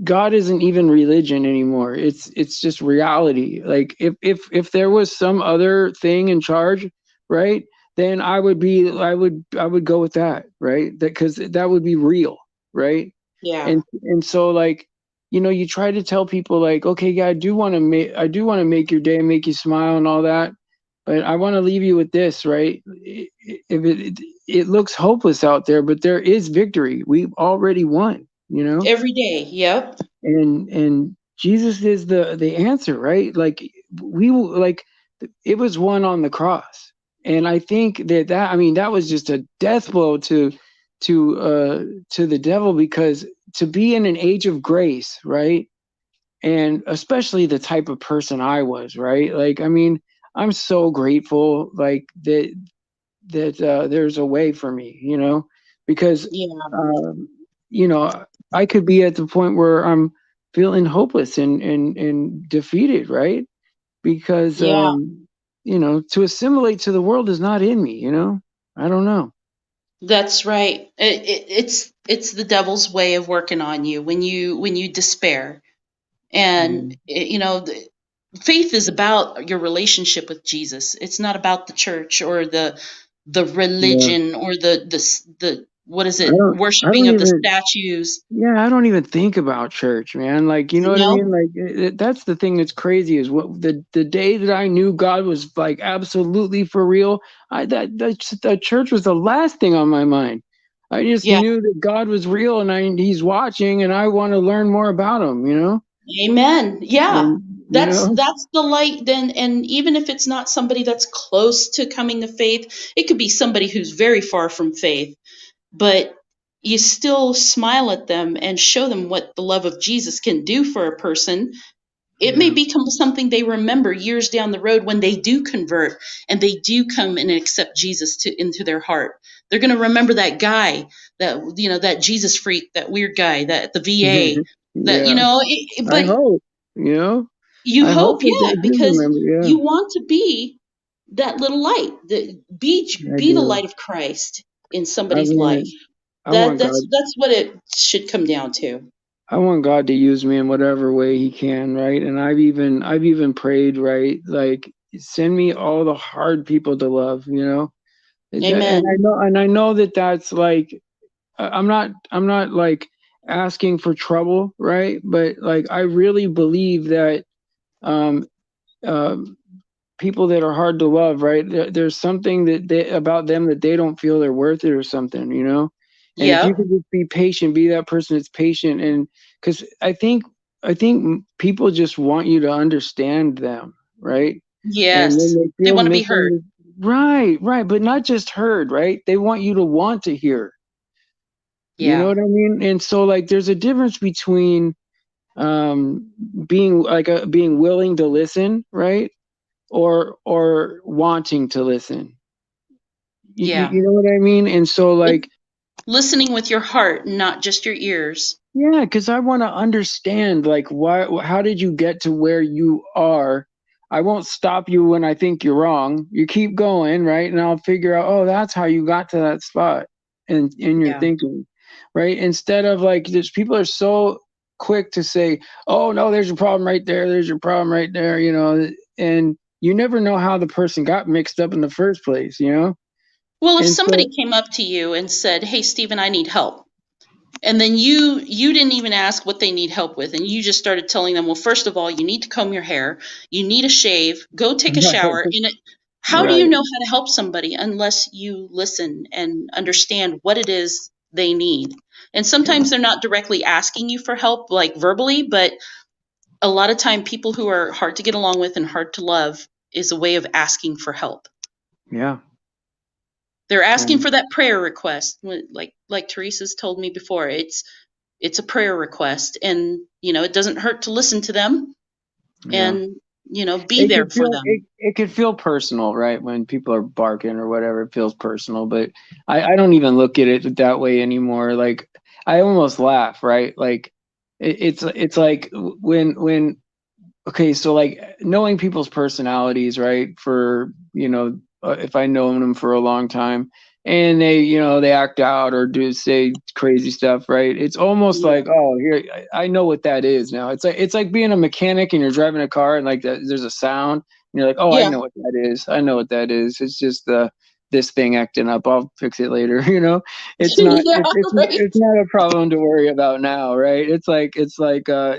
S1: God isn't even religion anymore. It's just reality. Like if there was some other thing in charge, right? Then I would go with that, right? That, because that would be real, right?
S2: Yeah.
S1: And so, like, you try to tell people like, okay, yeah, I do want to make your day and make you smile and all that, but I want to leave you with this, right? If it looks hopeless out there, but there is victory. We've already won,
S2: Every day. Yep.
S1: and Jesus is the answer, right? Like, we will, like, it was won on the cross, and I think that I mean, that was just a death blow to the devil, because to be in an age of grace, right? And especially the type of person I was, right? Like, I mean, I'm so grateful, like, that there's a way for me, because
S2: Yeah.
S1: um, you know I could be at the point where I'm feeling hopeless and defeated, right? Because
S2: Yeah.
S1: to assimilate to the world is not in me. I don't know.
S2: That's right. It's the devil's way of working on you when you despair. And
S1: Mm,
S2: faith is about your relationship with Jesus. It's not about the church or the
S1: yeah,
S2: religion or the what is
S1: I
S2: it,
S1: I
S2: worshiping
S1: don't
S2: of the
S1: even,
S2: statues.
S1: yeah, I don't even think about church, man. Like, you know what I
S2: No,
S1: mean? Like, that's the thing that's crazy is what the day that I knew God was like absolutely for real, that church was the last thing on my mind. I just
S2: yeah,
S1: knew that God was real and he's watching and I want to learn more about him, you know?
S2: amen. Yeah,
S1: And, you know?
S2: that's the light. Then, and even if it's not somebody that's close to coming to faith, it could be somebody who's very far from faith, but you still smile at them and show them what the love of Jesus can do for a person. It may
S1: Yeah.
S2: become something they remember years down the road when they do convert and they do come and accept Jesus into their heart. They're going to remember that guy, that that Jesus freak, that weird guy, that the VA, that
S1: Yeah. I
S2: but
S1: hope, you know?
S2: you
S1: I hope
S2: hope,
S1: that
S2: yeah,
S1: they do
S2: because
S1: remember. Yeah,
S2: you want to be that little light,
S1: I
S2: be the
S1: do.
S2: light of Christ in
S1: I
S2: somebody's life.
S1: want I want God.
S2: That's what it should come down to.
S1: I want God to use me in whatever way He can, right? And I've even prayed, right? Like, send me all the hard people to love, you know. And
S2: Amen.
S1: I know that that's like I'm not like asking for trouble, right? But like I really believe that um, um, people that are hard to love, right? There's something that about them that they don't feel they're worth it or something, you know? And if you
S2: Yep.
S1: could just be patient, be that person that's patient, and because I think people just want you to understand them, right? And when
S2: Yes.
S1: they
S2: They
S1: feel
S2: want to be heard.
S1: misunderstood, right, right, but not just heard, right? They want you to want to hear. You know
S2: Yeah.
S1: what I mean? And so like there's a difference between um being willing to listen, right? Or wanting to listen.
S2: Yeah.
S1: You know what I mean? And so
S2: It's
S1: like
S2: listening with your heart, not just your ears.
S1: yeah, because I want to understand like why how did you get to where you are? I won't stop you when I think you're wrong. You keep going, right? And I'll figure out, oh, that's how you got to that spot in your
S2: Yeah.
S1: thinking. Right? Instead of like there's people are so quick to say, oh no, there's your problem right there, there's your problem right there, you know, and you never know how the person got mixed up in the first place, you know?
S2: Well, if
S1: And
S2: somebody
S1: so
S2: came up to you and said, "Hey, Stephen, I need help," and then you didn't even ask what they need help with, and you just started telling them, "Well, first of all, you need to comb your hair, you need a shave, go take a shower."
S1: right,
S2: And how do you
S1: right,
S2: know how to help somebody unless you listen and understand what it is they need? And
S1: yeah,
S2: sometimes they're not directly asking you for help, like verbally, but a lot of time people who are hard to get along with and hard to love is a way of asking for help.
S1: yeah.
S2: They're asking
S1: And
S2: for that prayer request, like Teresa's told me before. It's a prayer request, and it doesn't hurt to listen to them
S1: yeah.
S2: and be there for them.
S1: It could feel personal, right? When people are barking or whatever, it feels personal. But I don't even look at it that way anymore. Like I almost laugh, right? Like it's like when okay, so like knowing people's personalities, right? For if I know them for a long time, and they act out or do say crazy stuff, right? It's almost
S2: Yeah,
S1: like, oh, here I know what that is now. It's like being a mechanic and you're driving a car and like there's a sound and you're like, oh, I
S2: yeah,
S1: know what that is. I know what that is. It's just this thing acting up. I'll fix it later. It's not
S2: yeah, right.
S1: it's not a problem to worry about now, right? It's like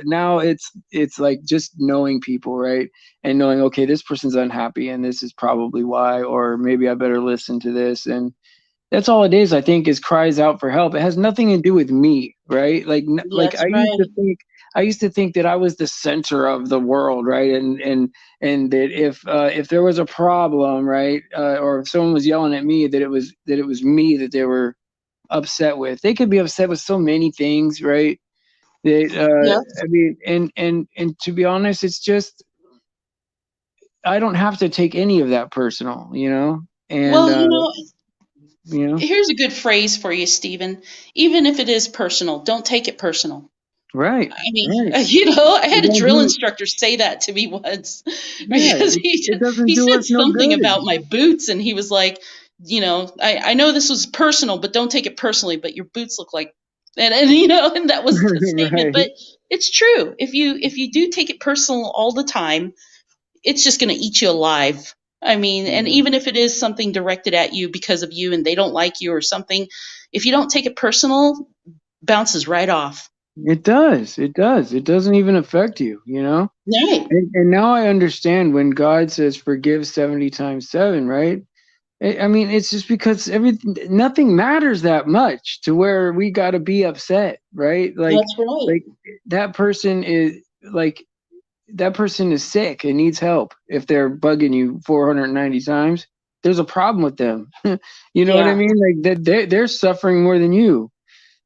S1: now it's like just knowing people, right? And knowing, okay, this person's unhappy and this is probably why, or maybe I better listen to this. And that's all it is, I think, is cries out for help. It has nothing to do with me, right? Like
S2: That's right.
S1: I used to think that I was the center of the world, right? And that if there was a problem, right, or if someone was yelling at me, that it was me that they were upset with. They could be upset with so many things, right?
S2: Yes.
S1: I mean, and to be honest, it's just I don't have to take any of that personal, you know. And
S2: Well,
S1: you know,
S2: here's a good phrase for you, Stephen. Even if it is personal, don't take it personal.
S1: right,
S2: I mean,
S1: right.
S2: I
S1: You
S2: had a
S1: don't
S2: drill
S1: do
S2: instructor say that to me once
S1: Yeah,
S2: because
S1: it doesn't
S2: he
S1: do
S2: said
S1: us no
S2: something
S1: good.
S2: about my boots, and he was like, I know this was personal, but don't take it personally. But your boots look like, and and that was the statement.
S1: Right.
S2: But it's true. If you do take it personal all the time, it's just going to eat you alive. I mean, and
S1: Yeah.
S2: even if it is something directed at you because of you and they don't like you or something, if you don't take it personal, bounces right off.
S1: It does. It does. It doesn't even affect you, you know?
S2: Right.
S1: And now I understand when God says forgive 70 times 7, right? I mean, it's just because nothing matters that much to where we got to be upset, right?
S2: That's right.
S1: Like that person is like that person is sick and needs help. If they're bugging you 490 times, there's a problem with them. You know what I
S2: Yeah.
S1: mean? Like that they're suffering more than you.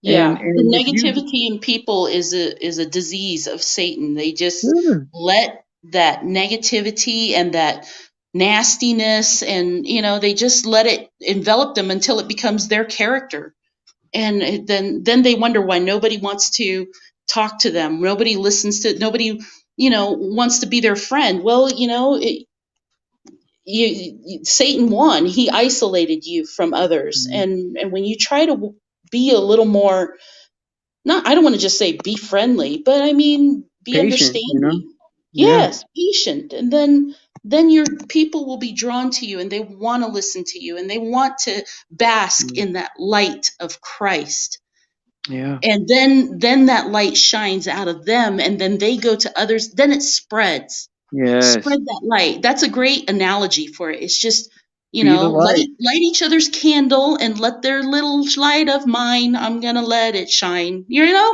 S2: Yeah. The
S1: And if you
S2: negativity in people is a disease of Satan. They just
S1: sure,
S2: let that negativity and that nastiness and they just let it envelop them until it becomes their character. And then they wonder why nobody wants to talk to them. Nobody listens to nobody, wants to be their friend. Well, Satan won. He isolated you from others. And when you try to be a little more, not, I don't want to just say be friendly, but I mean be
S1: patient, you know?
S2: understanding.
S1: Yeah.
S2: Yes, patient. And then your people will be drawn to you and they want to listen to you and they want to bask in that light of Christ.
S1: Yeah.
S2: And then that light shines out of them and then they go to others, then it spreads.
S1: Yes.
S2: Spread that light. That's a great analogy for it. It's just,
S1: Be the light.
S2: light each other's candle and let their little light of mine, I'm gonna let it shine.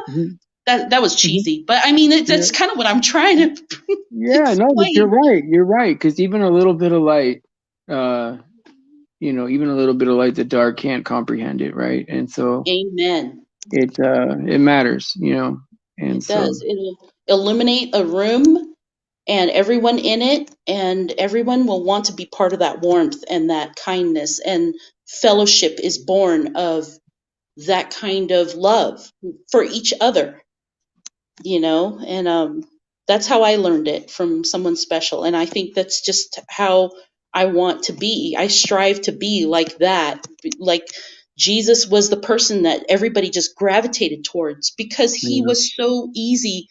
S1: Mhm.
S2: That was
S1: Mhm.
S2: cheesy, but I mean
S1: Yeah.
S2: that's kind of what I'm trying to
S1: Yeah, no, but you're
S2: explain.
S1: right. You're right. Because even a little bit of light, uh, even a little bit of light, the dark can't comprehend it, right? And so
S2: Amen.
S1: it matters, and
S2: It
S1: so
S2: does. It'll illuminate a room and everyone in it, and everyone will want to be part of that warmth and that kindness. And fellowship is born of that kind of love for each other, and that's how I learned it from someone special. And I think that's just how I want to be. I strive to be like that. Like Jesus was the person that everybody just gravitated towards because he
S1: yeah,
S2: was so easy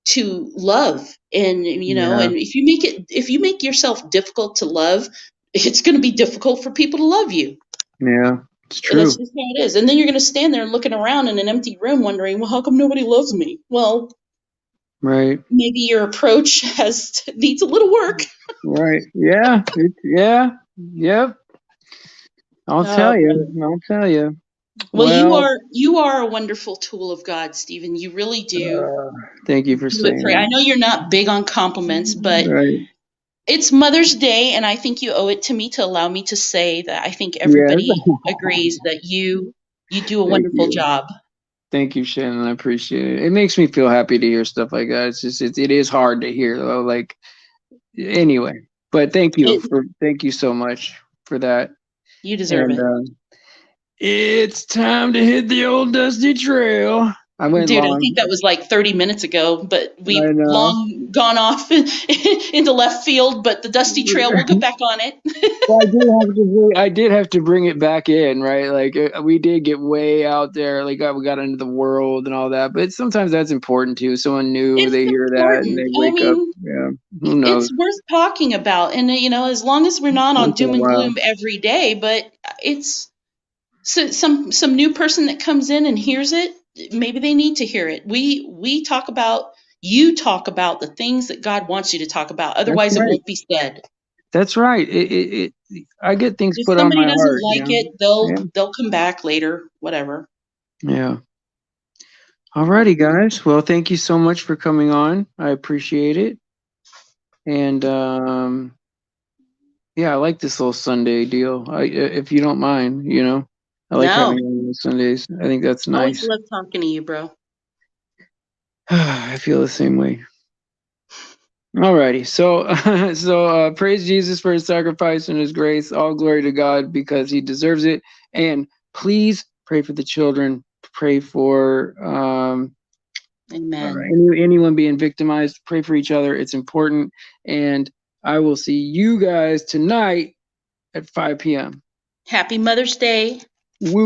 S2: to love. And
S1: yeah,
S2: and if you make yourself difficult to love, it's going to be difficult for people to love you.
S1: yeah, it's
S2: That's
S1: true,
S2: just how it is. And then you're going to stand there looking around in an empty room wondering, well, how come nobody loves me? Well,
S1: right,
S2: maybe your approach needs a little work.
S1: right, yeah, yeah, yep. I'll
S2: Oh,
S1: tell you,
S2: brother.
S1: I'll tell you.
S2: Well, you
S1: Well,
S2: are you are a wonderful tool of God, Stephen. You really do
S1: uh, thank you for
S2: do it for. I
S1: saying
S2: know you're not big on compliments,
S1: that.
S2: but
S1: Right,
S2: it's Mother's Day, and I think you owe it to me to allow me to say that I think
S1: yes,
S2: everybody agrees that you do a
S1: thank
S2: wonderful
S1: you.
S2: job.
S1: Thank you, Shannon. I appreciate it. It makes me feel happy to hear stuff like that. It's just it is hard to hear though. Like anyway, but
S2: It,
S1: thank you so much for that.
S2: you deserve
S1: And
S2: it.
S1: it's time to hit the old dusty trail. I went
S2: Dude, I
S1: long.
S2: think that was like 30 minutes ago, but we've
S1: I know.
S2: long gone off into left field, but the Dusty Trail, we'll get back on it.
S1: Well, I did have to bring it back in, right? Like we did get way out there, like we got into the world and all that. But sometimes that's important too. Someone new,
S2: It's
S1: they hear that and
S2: important.
S1: they
S2: I
S1: wake up.
S2: mean,
S1: Yeah, who
S2: it's
S1: knows?
S2: worth talking about. And, as long as we're not on
S1: Once in a
S2: doom and
S1: while.
S2: gloom every day, but it's some new person that comes in and hears it, maybe they need to hear it. You talk about the things that God wants you to talk about.
S1: That's
S2: Otherwise, it
S1: right.
S2: won't be said.
S1: That's right. I get things
S2: If
S1: put on
S2: somebody
S1: my
S2: doesn't
S1: heart.
S2: like it,
S1: Yeah.
S2: they'll come back later, whatever.
S1: Yeah.
S2: Yeah.
S1: Alrighty, guys. Well, thank you so much for coming on. I appreciate it. And yeah, I like this little Sunday deal. If you don't mind, I like having
S2: No,
S1: it on Sundays. I think that's
S2: always
S1: nice.
S2: love talking to you, bro.
S1: I feel the same way. Alrighty. So, praise Jesus for his sacrifice and his grace. All glory to God because he deserves it. And please pray for the children. Pray for
S2: Amen.
S1: anyone being victimized. Pray for each other. It's important. And I will see you guys tonight at 5 p.m.
S2: Happy Mother's Day.